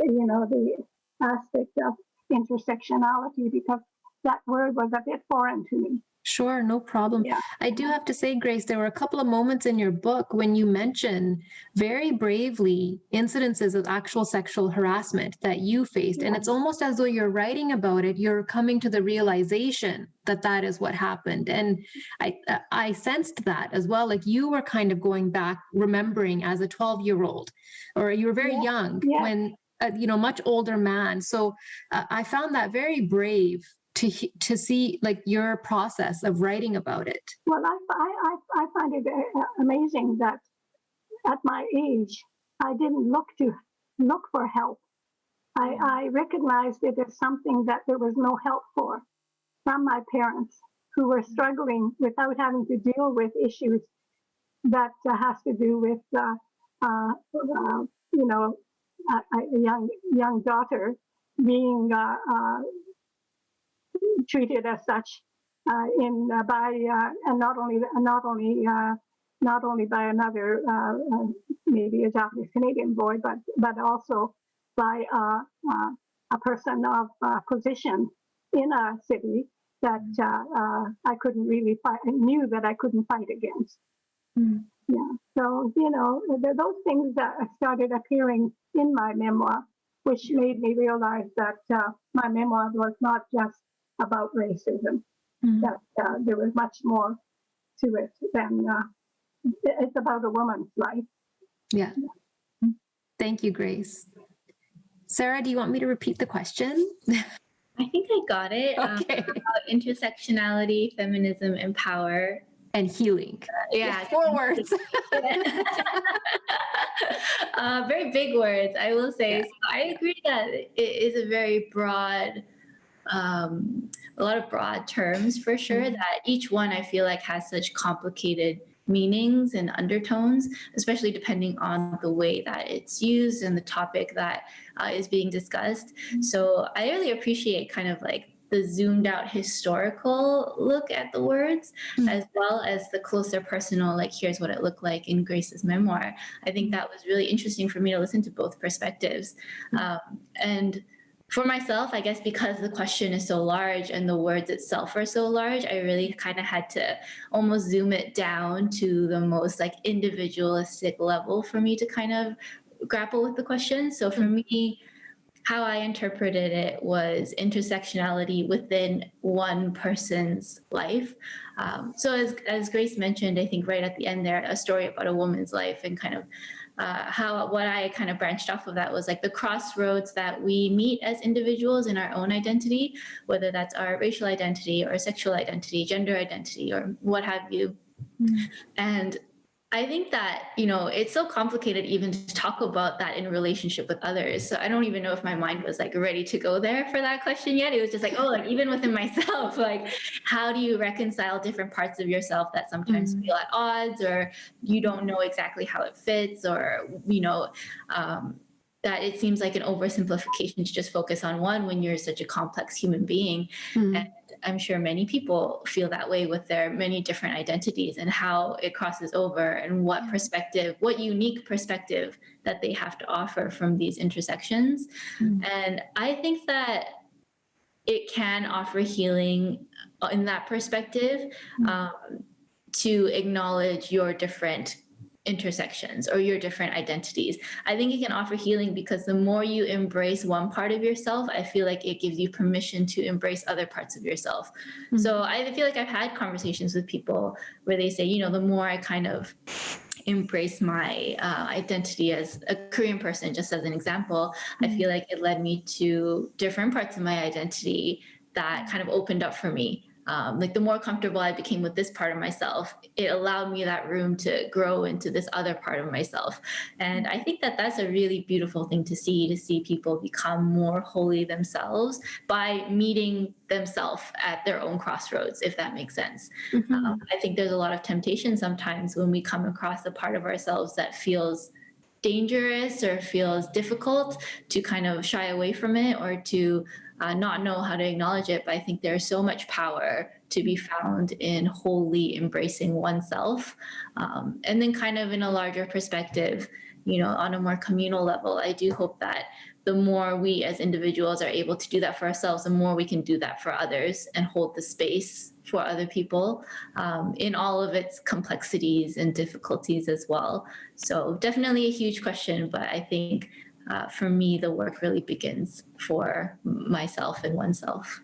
the aspect of intersectionality, because that word was a bit foreign to me. Sure, no problem. Yeah. I do have to say, Grace, there were a couple of moments in your book when you mention very bravely incidences of actual sexual harassment that you faced. And it's almost as though you're writing about it, you're coming to the realization that that is what happened. And I sensed that as well. Like you were kind of going back, remembering as a 12-year-old, or you were very young when, much older man. So I found that very brave to see like your process of writing about it. Well, I find it amazing that at my age, I didn't look for help. I recognized it as something that there was no help for from my parents, who were struggling without having to deal with issues that has to do with, a young daughter being treated as such and not only by another maybe a Japanese Canadian boy, but also by a person of position in a city that I couldn't really fight. I knew that I couldn't fight against. Mm. Yeah. So those things that started appearing in my memoir, which made me realize that my memoir was not just about racism, that there was much more to it than it's about a woman's life. Yeah. Thank you, Grace. Sarah, do you want me to repeat the question? I think I got it. Okay. About intersectionality, feminism, and power. And healing. Yeah. 4 words. Very big words, I will say. Yeah. So I agree that it is a very broad, a lot of broad terms for sure, that each one I feel like has such complicated meanings and undertones, especially depending on the way that it's used and the topic that is being discussed. So I really appreciate kind of like the zoomed out historical look at the words, as well as the closer personal, like here's what it looked like in Grace's memoir. I think that was really interesting for me to listen to both perspectives. And for myself, I guess because the question is so large and the words itself are so large, I really kind of had to almost zoom it down to the most like individualistic level for me to kind of grapple with the question. So for me, how I interpreted it was intersectionality within one person's life. So as Grace mentioned, I think right at the end there, a story about a woman's life, and kind of what I kind of branched off of that was like the crossroads that we meet as individuals in our own identity, whether that's our racial identity or sexual identity, gender identity, or what have you. And I think that, it's so complicated even to talk about that in relationship with others. So I don't even know if my mind was like ready to go there for that question yet. It was just like, like even within myself, like how do you reconcile different parts of yourself that sometimes feel at odds, or you don't know exactly how it fits, or, that it seems like an oversimplification to just focus on one when you're such a complex human being. And I'm sure many people feel that way with their many different identities, and how it crosses over, and what perspective, what unique perspective that they have to offer from these intersections. And I think that it can offer healing in that perspective, to acknowledge your different intersections or your different identities. I think it can offer healing because the more you embrace one part of yourself, I feel like it gives you permission to embrace other parts of yourself. So I feel like I've had conversations with people where they say, the more I kind of embrace my identity as a Korean person, just as an example, I feel like it led me to different parts of my identity that kind of opened up for me. Like the more comfortable I became with this part of myself, it allowed me that room to grow into this other part of myself. And I think that that's a really beautiful thing to see people become more wholly themselves by meeting themselves at their own crossroads, if that makes sense. I think there's a lot of temptation sometimes when we come across a part of ourselves that feels dangerous or feels difficult, to kind of shy away from it, or to not know how to acknowledge it. But I think there's so much power to be found in wholly embracing oneself. And then kind of in a larger perspective, on a more communal level, I do hope that the more we as individuals are able to do that for ourselves, the more we can do that for others and hold the space for other people in all of its complexities and difficulties as well. So definitely a huge question, but I think for me, the work really begins for myself and oneself.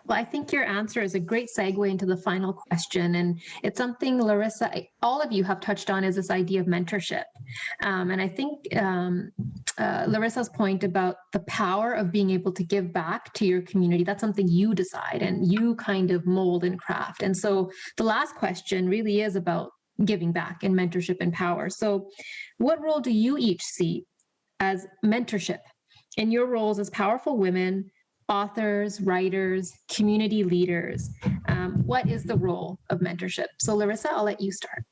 Well, I think your answer is a great segue into the final question. And it's something, Larissa, all of you have touched on, is this idea of mentorship. And I think Larissa's point about the power of being able to give back to your community, that's something you decide and you kind of mold and craft. And so the last question really is about giving back and mentorship and power. So what role do you each see as mentorship in your roles as powerful women, authors, writers, community leaders? What is the role of mentorship? So Larissa, I'll let you start.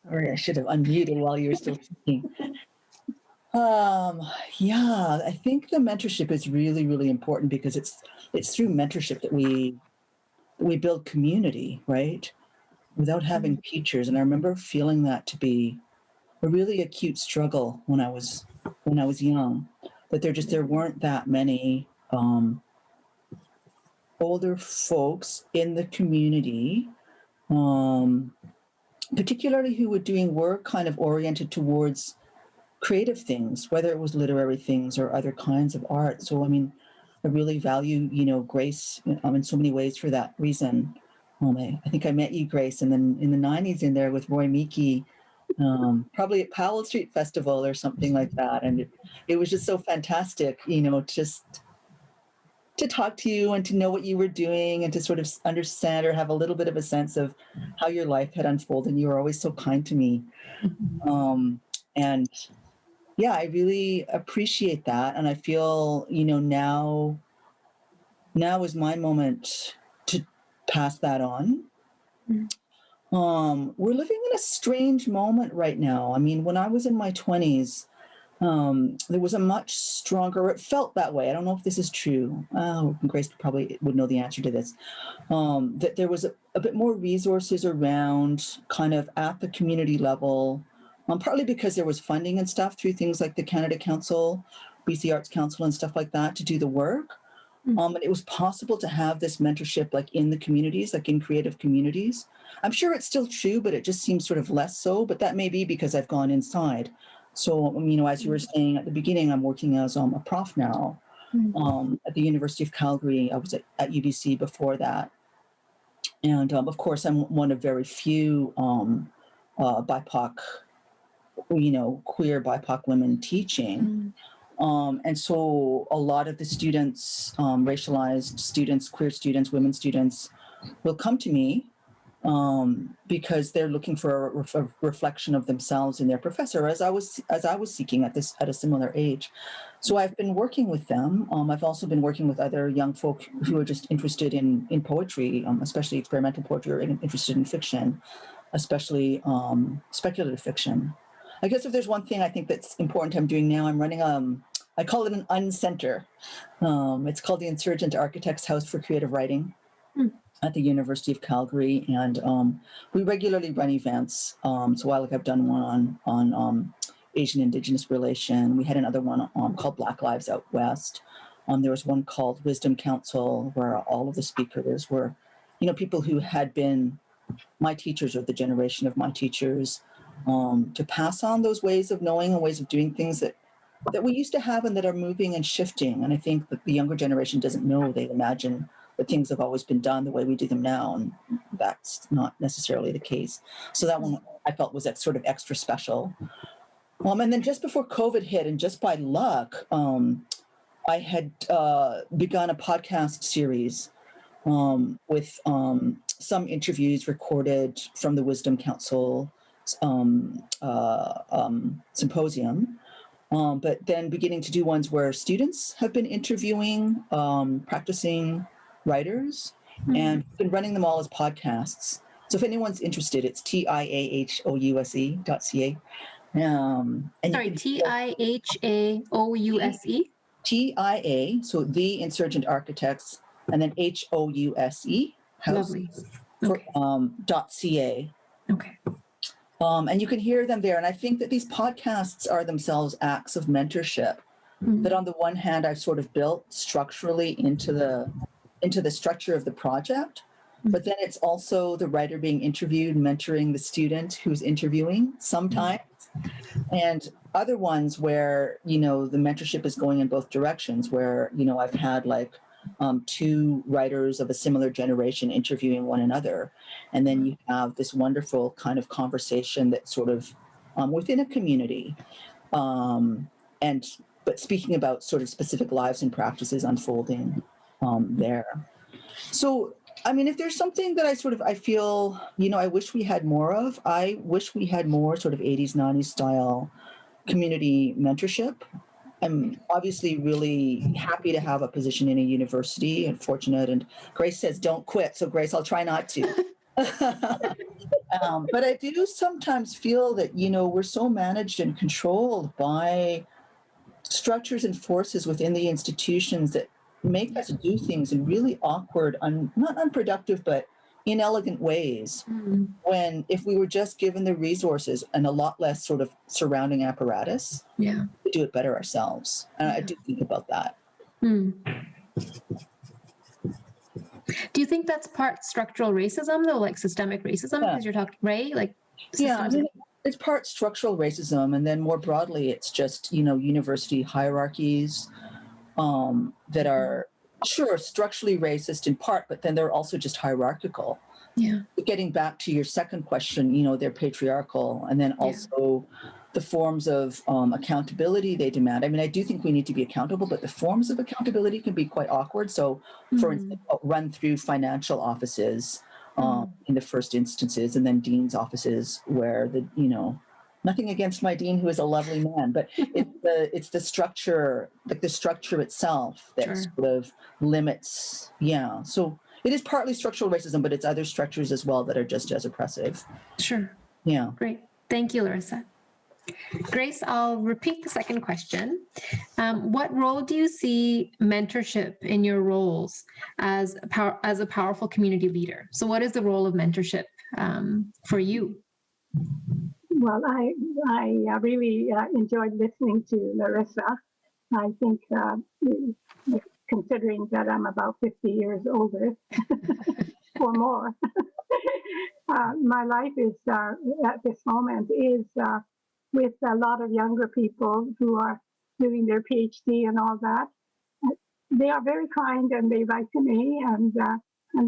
Sorry, I should have unmuted while you were still speaking. Yeah, I think the mentorship is really, really important because it's through mentorship that we build community, right? Without having teachers. And I remember feeling that to be a really acute struggle when I was young, that there weren't that many older folks in the community, particularly who were doing work kind of oriented towards creative things, whether it was literary things or other kinds of art. So, I mean, I really value, Grace in so many ways for that reason. I think I met you, Grace, and then in the 90s in there with Roy Meeke, probably at Powell Street Festival or something like that. And it was just so fantastic, just to talk to you and to know what you were doing and to sort of understand or have a little bit of a sense of how your life had unfolded. And you were always so kind to me. And yeah, I really appreciate that. And I feel, now is my moment to pass that on. We're living in a strange moment right now. I mean, when I was in my 20s, there was a much stronger, it felt that way. I don't know if this is true. Grace probably would know the answer to this. That there was a bit more resources around kind of at the community level, partly because there was funding and stuff through things like the Canada Council, BC Arts Council and stuff like that to do the work. And it was possible to have this mentorship like in the communities, like in creative communities. I'm sure it's still true, but it just seems sort of less so. But that may be because I've gone inside. So, as you were saying at the beginning, I'm working as a prof now at the University of Calgary. I was at UBC before that. And of course, I'm one of very few BIPOC, queer BIPOC women teaching. And so a lot of the students, racialized students, queer students, women students will come to me because they're looking for a reflection of themselves in their professor, as I was seeking at a similar age. So I've been working with them. I've also been working with other young folk who are just interested in poetry, especially experimental poetry, or interested in fiction, especially speculative fiction. I guess if there's one thing I think that's important I'm doing now, I'm running I call it an uncenter. It's called the Insurgent Architects House for Creative Writing at the University of Calgary. And we regularly run events. So I've done one on Asian Indigenous relation. We had another one called Black Lives Out West. There was one called Wisdom Council, where all of the speakers were, people who had been my teachers or the generation of my teachers, to pass on those ways of knowing and ways of doing things that we used to have and that are moving and shifting. And I think that the younger generation doesn't know. They imagine that things have always been done the way we do them now, and that's not necessarily the case. So that one I felt was sort of extra special. And then just before COVID hit, and just by luck, I had begun a podcast series with some interviews recorded from the Wisdom Council symposium, but then beginning to do ones where students have been interviewing practicing writers, and been running them all as podcasts. So if anyone's interested, it's TIAHOUSE.ca. And Sorry, TIHAOUSE? TIA, so the Insurgent Architects, and then HOUSE, House, Lovely. Okay. .ca. Okay. And you can hear them there. And I think that these podcasts are themselves acts of mentorship. That on the one hand, I've sort of built structurally into the structure of the project, but then it's also the writer being interviewed, mentoring the student who's interviewing sometimes, and other ones where, the mentorship is going in both directions, where, I've had like two writers of a similar generation interviewing one another. And then you have this wonderful kind of conversation that's sort of within a community. But speaking about sort of specific lives and practices unfolding there. So, I mean, if there's something that I feel, I wish we had more of, I wish we had more sort of 80s, 90s style community mentorship. I'm obviously really happy to have a position in a university and fortunate. And Grace says, don't quit. So Grace, I'll try not to. But I do sometimes feel that, we're so managed and controlled by structures and forces within the institutions that make us do things in really awkward, not unproductive, but inelegant ways. When if we were just given the resources and a lot less sort of surrounding apparatus, we do it better ourselves. And I do think about that. Do you think that's part structural racism, though, like systemic racism? Because you're talking, right? Like, I mean, it's part structural racism, and then more broadly, it's just, university hierarchies that are, sure, structurally racist in part, but then they're also just hierarchical. Getting back to your second question, they're patriarchal, and then also the forms of accountability they demand. I mean, I do think we need to be accountable, but the forms of accountability can be quite awkward. So, for instance, run through financial offices in the first instances, and then dean's offices where nothing against my dean, who is a lovely man, but it's the structure, like the structure itself that sort of limits. So it is partly structural racism, but it's other structures as well that are just as oppressive. Great. Thank you, Larissa. Grace, I'll repeat the second question. What role do you see mentorship in your roles as a powerful community leader? So what is the role of mentorship for you? Well, I really enjoyed listening to Larissa. I think considering that I'm about 50 years older or more, my life is at this moment is with a lot of younger people who are doing their PhD and all that. They are very kind and they write to me and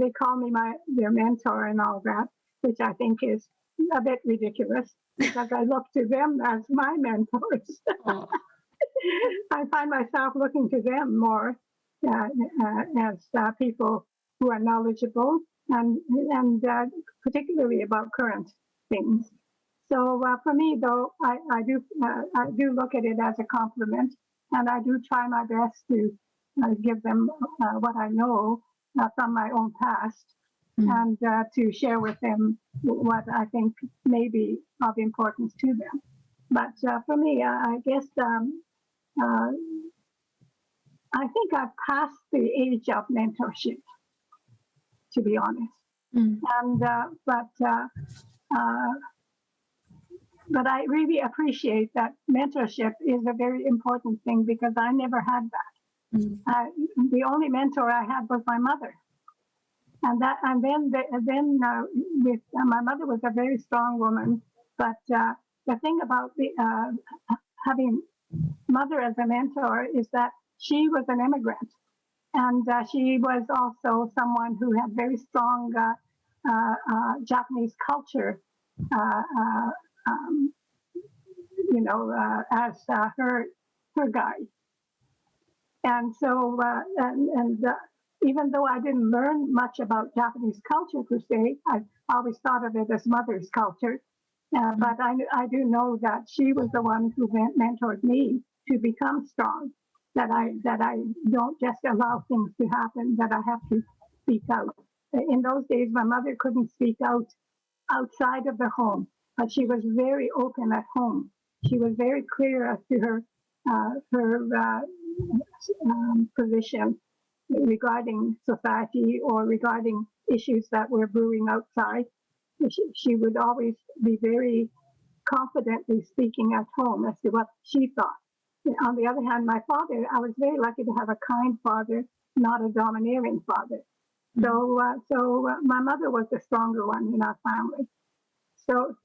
they call me their mentor and all that, which I think is a bit ridiculous because I look to them as my mentors. I find myself looking to them more as people who are knowledgeable and particularly about current things. So for me, though, I do look at it as a compliment, and I do try my best to give them what I know from my own past, and to share with them what I think may be of importance to them. But for me, I guess I think I've passed the age of mentorship, to be honest. And but I really appreciate that mentorship is a very important thing because I never had that. The only mentor I had was my mother, and then with my mother was a very strong woman. But the thing about having mother as a mentor is that she was an immigrant, and she was also someone who had very strong Japanese culture. As her guide. And so, even though I didn't learn much about Japanese culture per se, I always thought of it as mother's culture. But I do know that she was the one who mentored me to become strong. That I don't just allow things to happen. That I have to speak out. In those days, my mother couldn't speak out outside of the home. But she was very open at home. she was very clear as to her position regarding society or regarding issues that were brewing outside. She would always be very confidently speaking at home as to what she thought. On the other hand, my father, I was very lucky to have a kind father, not a domineering father. So my mother was the stronger one in our family. So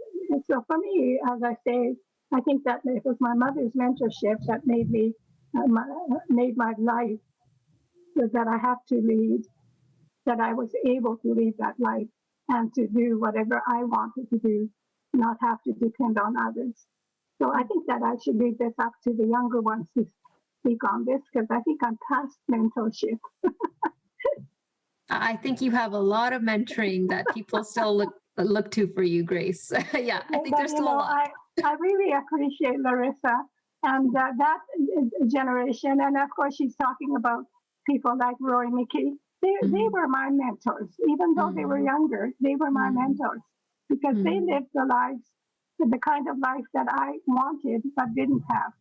for me, as I say, I think that it was my mother's mentorship that made me made my life that I have to lead, that I was able to lead that life and to do whatever I wanted to do, not have to depend on others. So I think that I should leave this up to the younger ones to speak on this, because I think I'm past mentorship. I think you have a lot of mentoring that people still look to for you, Grace. Yeah, I think there's still a lot. I really appreciate Larissa and that generation. And of course, she's talking about people like Roy Mickey. They were my mentors. Even though they were younger, they were my mentors, because they lived the lives, the kind of life that I wanted but didn't have,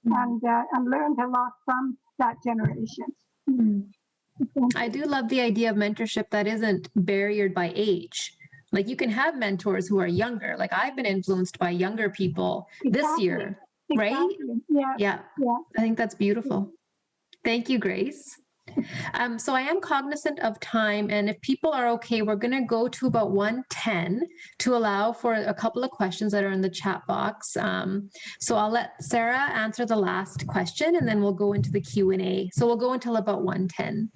and learned a lot from that generation. I do love the idea of mentorship that isn't barriered by age. Like, you can have mentors who are younger. Like, I've been influenced by younger people this year, right? Yeah. I think that's beautiful. Thank you, Grace. So I am cognizant of time, and if people are okay, we're going to go to about 1:10 to allow for a couple of questions that are in the chat box. So I'll let Sarah answer the last question, and then we'll go into the Q&A. So we'll go until about 1:10.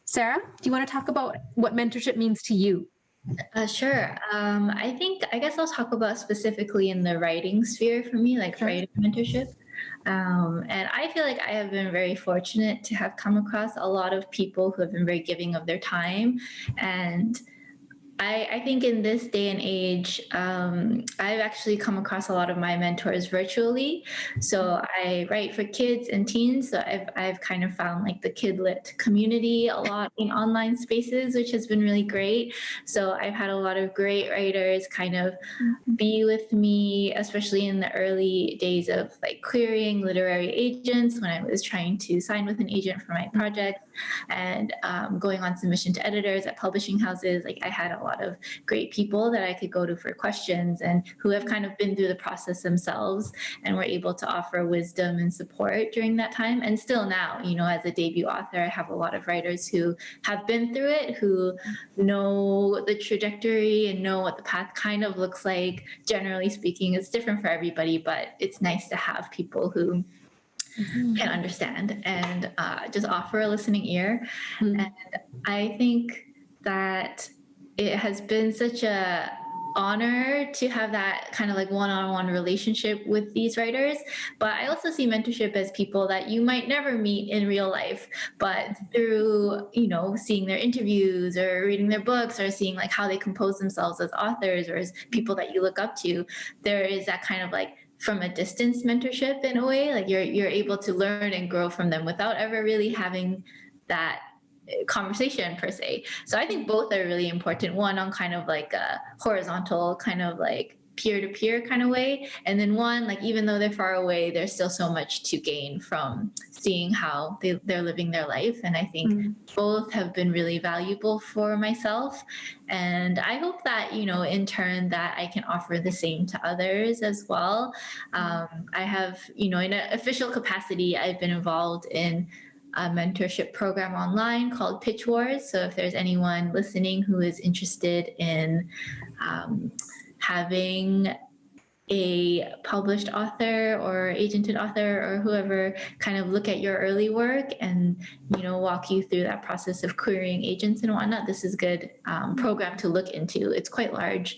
Sarah, do you want to talk about what mentorship means to you? Sure. I guess I'll talk about specifically in the writing sphere for me, like writing mentorship. And I feel like I have been very fortunate to have come across a lot of people who have been very giving of their time. And I think in this day and age, I've actually come across a lot of my mentors virtually. So I write for kids and teens. So I've kind of found like the Kidlit community a lot in online spaces, which has been really great. So I've had a lot of great writers kind of be with me, especially in the early days of like querying literary agents when I was trying to sign with an agent for my project, and going on submission to editors at publishing houses. Like, I had a lot of great people that I could go to for questions and who have kind of been through the process themselves and were able to offer wisdom and support during that time. And still now, you know, as a debut author, I have a lot of writers who have been through it, who know the trajectory and know what the path kind of looks like. Generally speaking, it's different for everybody, but it's nice to have people who can understand and just offer a listening ear. And I think that it has been such a honor to have that kind of like one-on-one relationship with these writers. But I also see mentorship as people that you might never meet in real life, but through, you know, seeing their interviews or reading their books or seeing like how they compose themselves as authors or as people that you look up to, there is that kind of like from a distance mentorship in a way. Like, you're able to learn and grow from them without ever really having that conversation per se. So I think both are really important. One on kind of like a horizontal kind of like peer-to-peer kind of way, and then one like, even though they're far away, there's still so much to gain from seeing how they're living their life. And I think both have been really valuable for myself, and I hope that, you know, in turn that I can offer the same to others as well. I have, you know, in an official capacity, I've been involved in a mentorship program online called Pitch Wars. So if there's anyone listening who is interested in having a published author or agented author or whoever kind of look at your early work and, you know, walk you through that process of querying agents and whatnot, this is a good program to look into. It's quite large.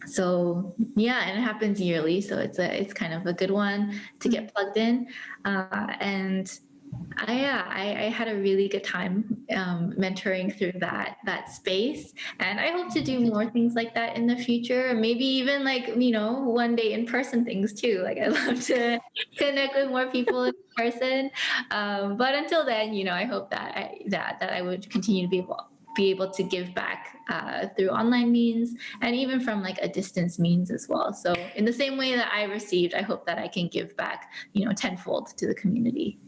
So yeah, and it happens yearly. So it's kind of a good one to get plugged in. And I had a really good time mentoring through that space, and I hope to do more things like that in the future. Maybe even like, you know, one day in person things too. Like, I'd love to connect with more people in person. But until then, you know, I hope that I would continue to be be able to give back through online means and even from like a distance means as well. So in the same way that I received, I hope that I can give back, tenfold to the community.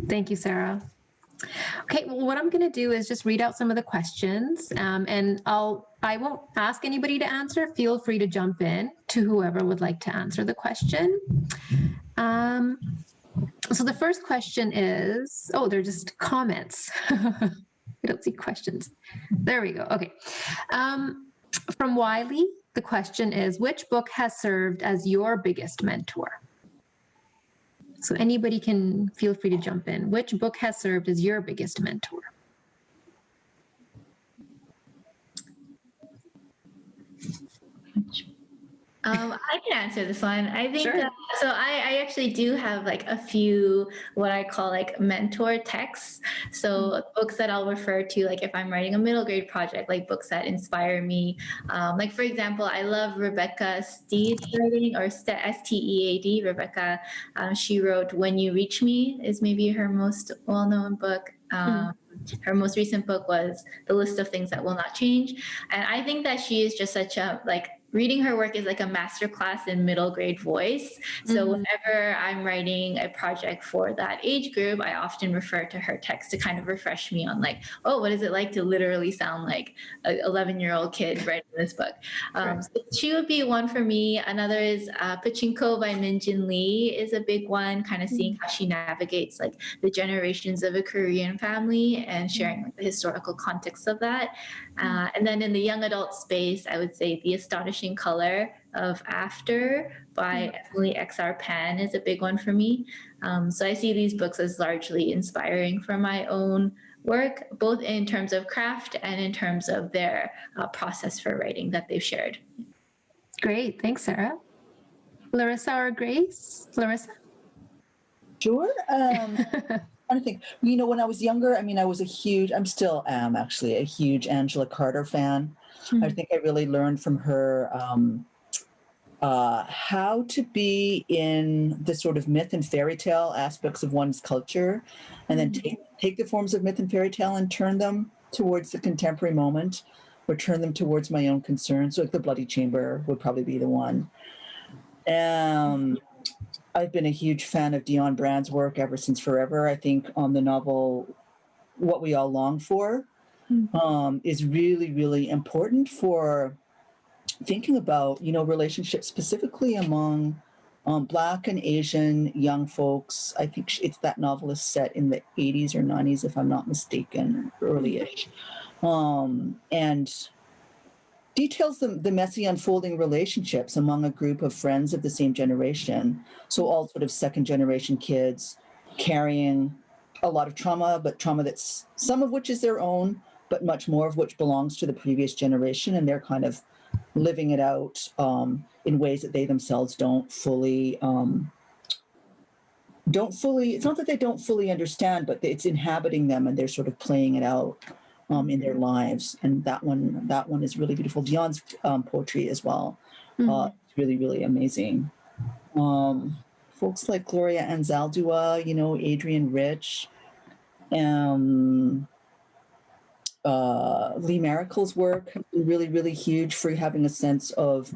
Thank you, Sarah. Okay, well, what I'm going to do is just read out some of the questions, and I won't ask anybody to answer. Feel free to jump in to whoever would like to answer the question. So the first question is, they're just comments. I don't see questions. There we go. Okay. From Wiley, the question is, which book has served as your biggest mentor? So anybody can feel free to jump in. Which book has served as your biggest mentor? I can answer this one. I think Sure. so. I actually do have like a few what I call like mentor texts. So books that I'll refer to, like if I'm writing a middle grade project, like books that inspire me. Like for example, I love Rebecca Steed's writing, or Stead. Rebecca, she wrote "When You Reach Me" is maybe her most well-known book. Her most recent book was "The List of Things That Will Not Change," and I think that she is just such a reading her work is like a masterclass in middle grade voice. So whenever I'm writing a project for that age group, I often refer to her text to kind of refresh me on like, what is it like to literally sound like an 11-year-old kid writing this book? So she would be one for me. Another is Pachinko by Min-Jin Lee is a big one, kind of seeing how she navigates like the generations of a Korean family and sharing like, the historical context of that. And then in the young adult space, I would say The Astonishing Color of After by Emily X.R. Pan is a big one for me. So I see these books as largely inspiring for my own work, both in terms of craft and in terms of their process for writing that they've shared. Great. Thanks, Sarah. Larissa or Grace? Larissa? Sure. I think, when I was younger, I was I still am actually a huge Angela Carter fan. I think I really learned from her how to be in the sort of myth and fairy tale aspects of one's culture, and then take the forms of myth and fairy tale and turn them towards the contemporary moment, or turn them towards my own concerns. So like The Bloody Chamber would probably be the one. I've been a huge fan of Dion Brand's work ever since forever. I think the novel What We All Long For is really, really important for thinking about, relationships specifically among Black and Asian young folks. I think that novel is set in the 80s or 90s, if I'm not mistaken, early-ish. And details the messy unfolding relationships among a group of friends of the same generation. So all sort of second generation kids carrying a lot of trauma, but trauma that's some of which is their own, but much more of which belongs to the previous generation. And they're kind of living it out in ways that they themselves don't fully, it's not that they don't fully understand, but it's inhabiting them and they're sort of playing it out in their lives. And that one is really beautiful. Dion's poetry as well. It's really, really amazing. Folks like Gloria Anzaldúa, Adrienne Rich, Lee Maricle's work have been really, really huge for having a sense of,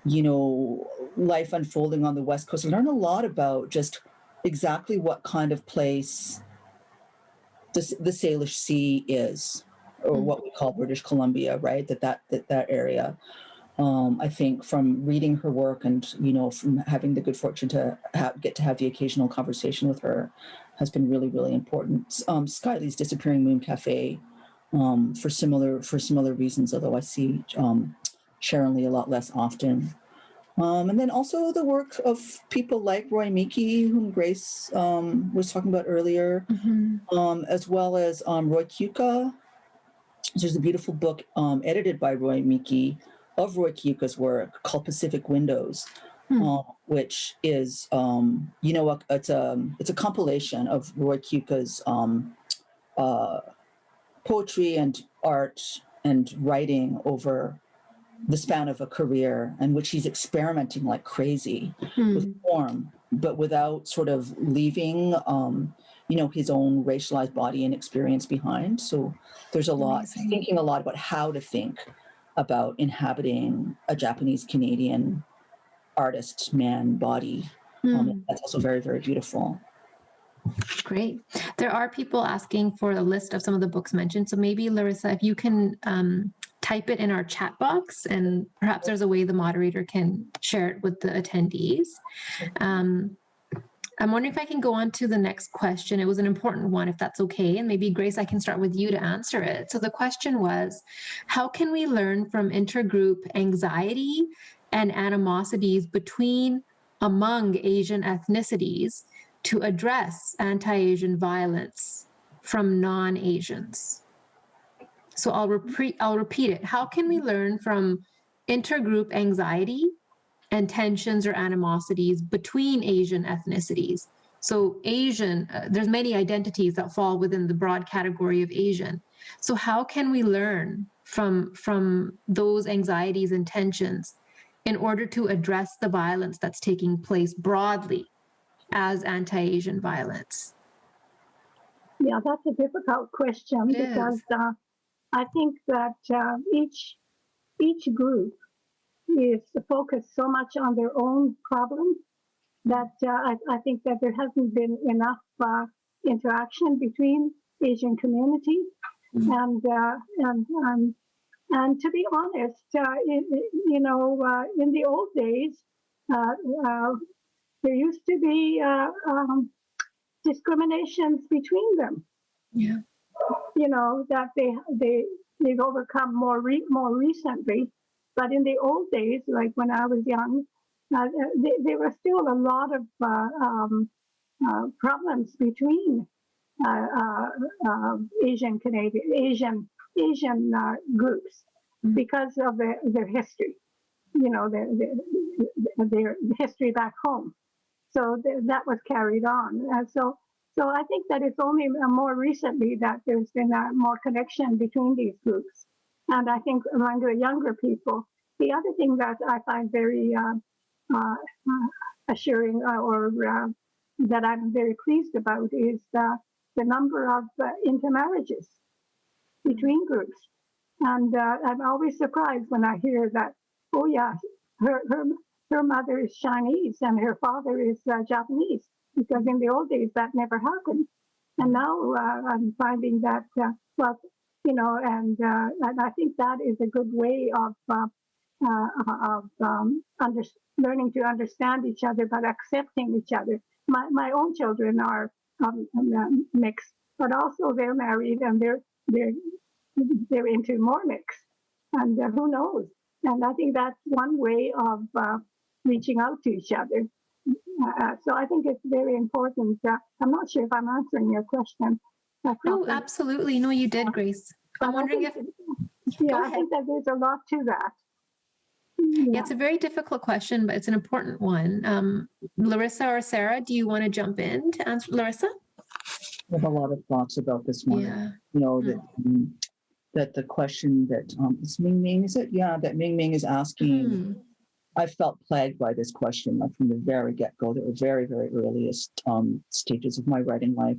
life unfolding on the West Coast. I learned a lot about just exactly what kind of place the Salish Sea is, or what we call British Columbia, right? That area. I think from reading her work and, from having the good fortune to get to have the occasional conversation with her has been really, really important. Sky Lee's Disappearing Moon Cafe, for similar reasons, although I see Sharon Lee a lot less often. And then also the work of people like Roy Meeky, whom Grace was talking about earlier, as well as Roy Keuka. There's a beautiful book edited by Roy Meeky of Roy Keuka's work called Pacific Windows, which is, it's a compilation of Roy Keuka's poetry and art and writing over the span of a career, in which he's experimenting like crazy with form, but without sort of leaving his own racialized body and experience behind. So there's a lot, thinking a lot about how to think about inhabiting a Japanese Canadian artist man body. That's also very, very beautiful. Great. There are people asking for a list of some of the books mentioned. So maybe, Larissa, if you can type it in our chat box, and perhaps there's a way the moderator can share it with the attendees. I'm wondering if I can go on to the next question. It was an important one, if that's okay. And maybe, Grace, I can start with you to answer it. So the question was, how can we learn from intergroup anxiety and animosities among Asian ethnicities to address anti-Asian violence from non-Asians? So I'll repeat it. How can we learn from intergroup anxiety and tensions or animosities between Asian ethnicities? So Asian, there's many identities that fall within the broad category of Asian. So how can we learn from those anxieties and tensions in order to address the violence that's taking place broadly as anti-Asian violence? Yeah, that's a difficult question because I think that each group is focused so much on their own problems that I think that there hasn't been enough interaction between Asian communities. And to be honest, in the old days, there used to be discriminations between them. Yeah. That they've overcome more recently. But in the old days, like when I was young, there were still a lot of problems between Asian groups because of their history, their history back home. So that was carried on. So I think that it's only more recently that there's been more connection between these groups. And I think among the younger people, the other thing that I find very assuring or that I'm very pleased about is the number of intermarriages between groups. And I'm always surprised when I hear that, oh yeah, her mother is Chinese and her father is Japanese, because in the old days that never happened. And now I'm finding that, and I think that is a good way of learning to understand each other, but accepting each other. My own children are mixed, but also they're married and they're into more mixed, and who knows? And I think that's one way of reaching out to each other. So I think it's very important. I'm not sure if I'm answering your question. No, absolutely. No, you did, Grace. I'm wondering if... I think that there's a lot to that. Yeah, it's a very difficult question, but it's an important one. Larissa or Sarah, do you want to jump in to answer? Larissa? I have a lot of thoughts about this one. Yeah. That the question that is Ming Ming, is it? Yeah, that Ming Ming is asking. I felt plagued by this question from the very get-go. There were very, very earliest stages of my writing life.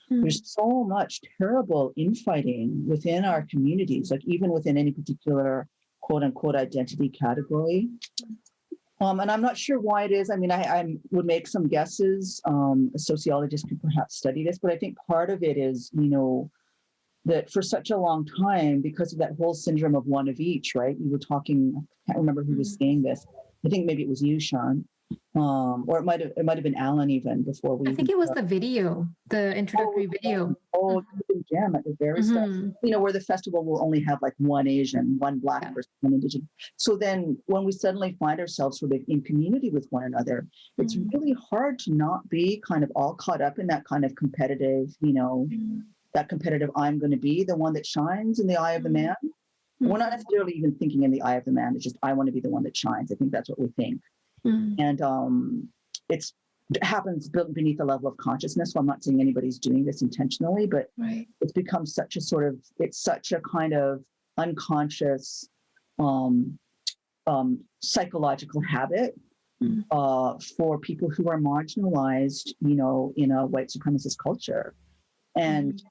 There's so much terrible infighting within our communities, like even within any particular quote-unquote identity category. And I'm not sure why it is. I mean, I would make some guesses. A sociologist could perhaps study this, but I think part of it is, that for such a long time, because of that whole syndrome of one of each, right? You were talking, I can't remember who was saying this. I think maybe it was you, Sharon, or it might have been Allan even before we. I think it was the video, the introductory video. Oh, the gem at the very start. Where the festival will only have like one Asian, one Black person, one Indigenous. So then when we suddenly find ourselves sort of in community with one another, it's really hard to not be kind of all caught up in that kind of competitive, that competitive, I'm going to be the one that shines in the eye of the man. We're not necessarily even thinking in the eye of the man. It's just, I want to be the one that shines. I think that's what we think. And it happens beneath the level of consciousness. So I'm not saying anybody's doing this intentionally, but it's become such a kind of unconscious psychological habit for people who are marginalized, in a white supremacist culture. And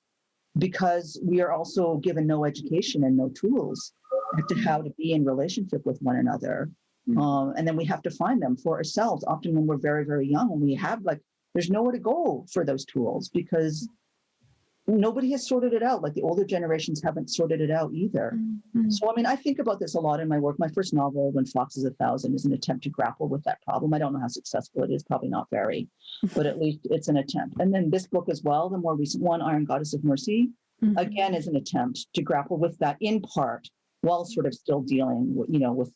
because we are also given no education and no tools as to how to be in relationship with one another. And then we have to find them for ourselves, often when we're very, very young, and we have there's nowhere to go for those tools because nobody has sorted it out. Like the older generations haven't sorted it out either. So, I think about this a lot in my work. My first novel, When Foxes a Thousand, is an attempt to grapple with that problem. I don't know how successful it is, probably not very, but at least it's an attempt. And then this book as well, the more recent one, Iron Goddess of Mercy, again, is an attempt to grapple with that in part, while sort of still dealing with, with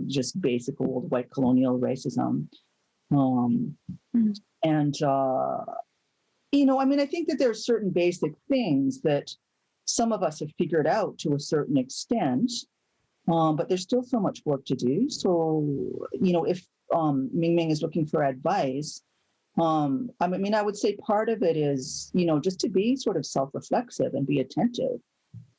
just basic old white colonial racism. I think that there are certain basic things that some of us have figured out to a certain extent, but there's still so much work to do. So, if Ming Ming is looking for advice, I would say part of it is, just to be sort of self-reflexive and be attentive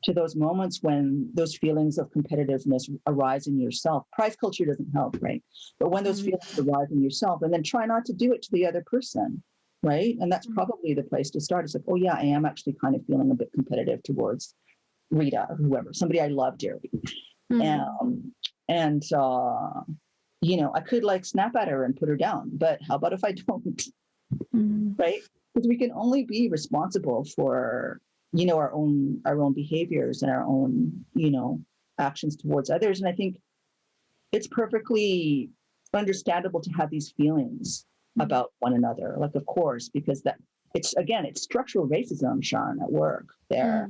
to those moments when those feelings of competitiveness arise in yourself. Prize culture doesn't help, right? But when those feelings arise in yourself, and then try not to do it to the other person, right? And that's probably the place to start. It's like, oh yeah, I am actually kind of feeling a bit competitive towards Rita or whoever, somebody I love dearly. I could snap at her and put her down, but how about if I don't, right? Because we can only be responsible for our own behaviors and our own, actions towards others. And I think it's perfectly understandable to have these feelings about one another. Of course, because it's structural racism, Sharon, at work there.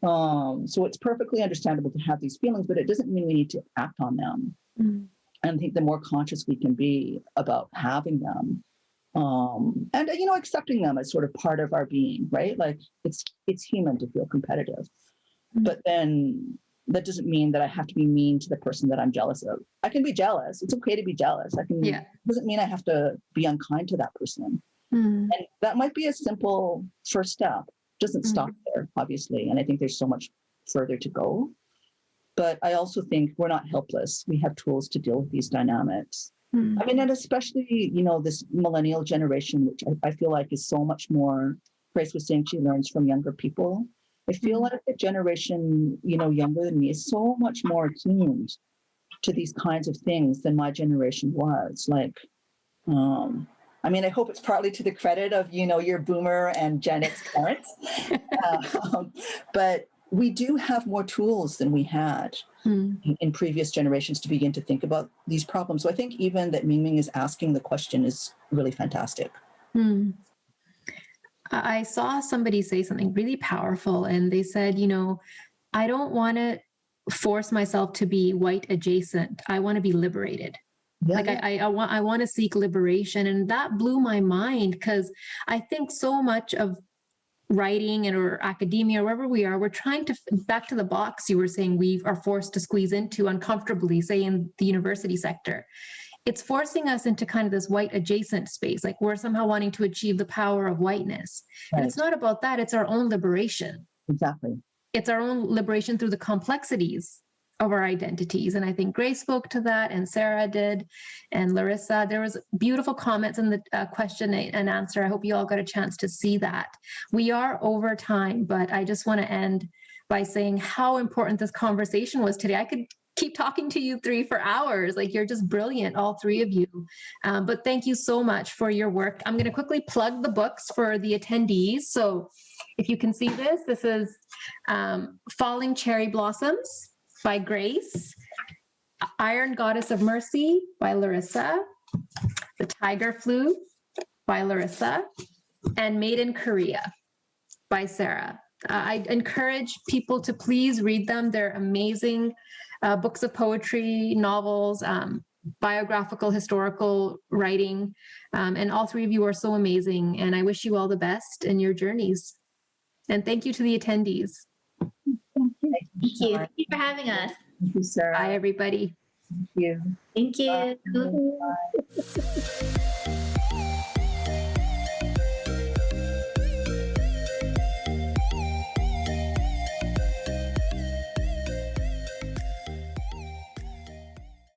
So it's perfectly understandable to have these feelings, but it doesn't mean we need to act on them. And I think the more conscious we can be about having them, and accepting them as sort of part of our being, right? It's human to feel competitive, but then that doesn't mean that I have to be mean to the person that I'm jealous of. I can be jealous. It's okay to be jealous. Doesn't mean I have to be unkind to that person. And that might be a simple first step. Doesn't stop there, obviously. And I think there's so much further to go. But I also think we're not helpless. We have tools to deal with these dynamics. And especially, this millennial generation, which I feel like is so much more, Grace was saying she learns from younger people. I feel like the generation, younger than me is so much more attuned to these kinds of things than my generation was. I hope it's partly to the credit of, your boomer and Gen X parents. But we do have more tools than we had in previous generations to begin to think about these problems. So I think even that Ming Ming is asking the question is really fantastic. I saw somebody say something really powerful, and they said, I don't want to force myself to be white adjacent. I want to be liberated. I want to seek liberation. And that blew my mind, because I think so much of writing or academia or wherever we are, we're trying to, back to the box you were saying we are forced to squeeze into uncomfortably, say in the university sector. It's forcing us into kind of this white adjacent space, like we're somehow wanting to achieve the power of whiteness. Right. And it's not about that, it's our own liberation. Exactly. It's our own liberation through the complexities of our identities. And I think Grace spoke to that, and Sarah did, and Larissa. There was beautiful comments in the question and answer. I hope you all got a chance to see that. We are over time, but I just want to end by saying how important this conversation was today. I could keep talking to you three for hours. You're just brilliant, all three of you. But thank you so much for your work. I'm going to quickly plug the books for the attendees. So if you can see this is Falling Cherry Blossoms by Grace, Iron Goddess of Mercy by Larissa, The Tiger Flu by Larissa, and Made in Korea by Sarah. I encourage people to please read them. They're amazing books of poetry, novels, biographical, historical writing. And all three of you are so amazing. And I wish you all the best in your journeys. And thank you to the attendees. Thank you. Thank you for having us. Thank you, Sarah. Bye, everybody. Thank you. Thank you. Bye. Bye.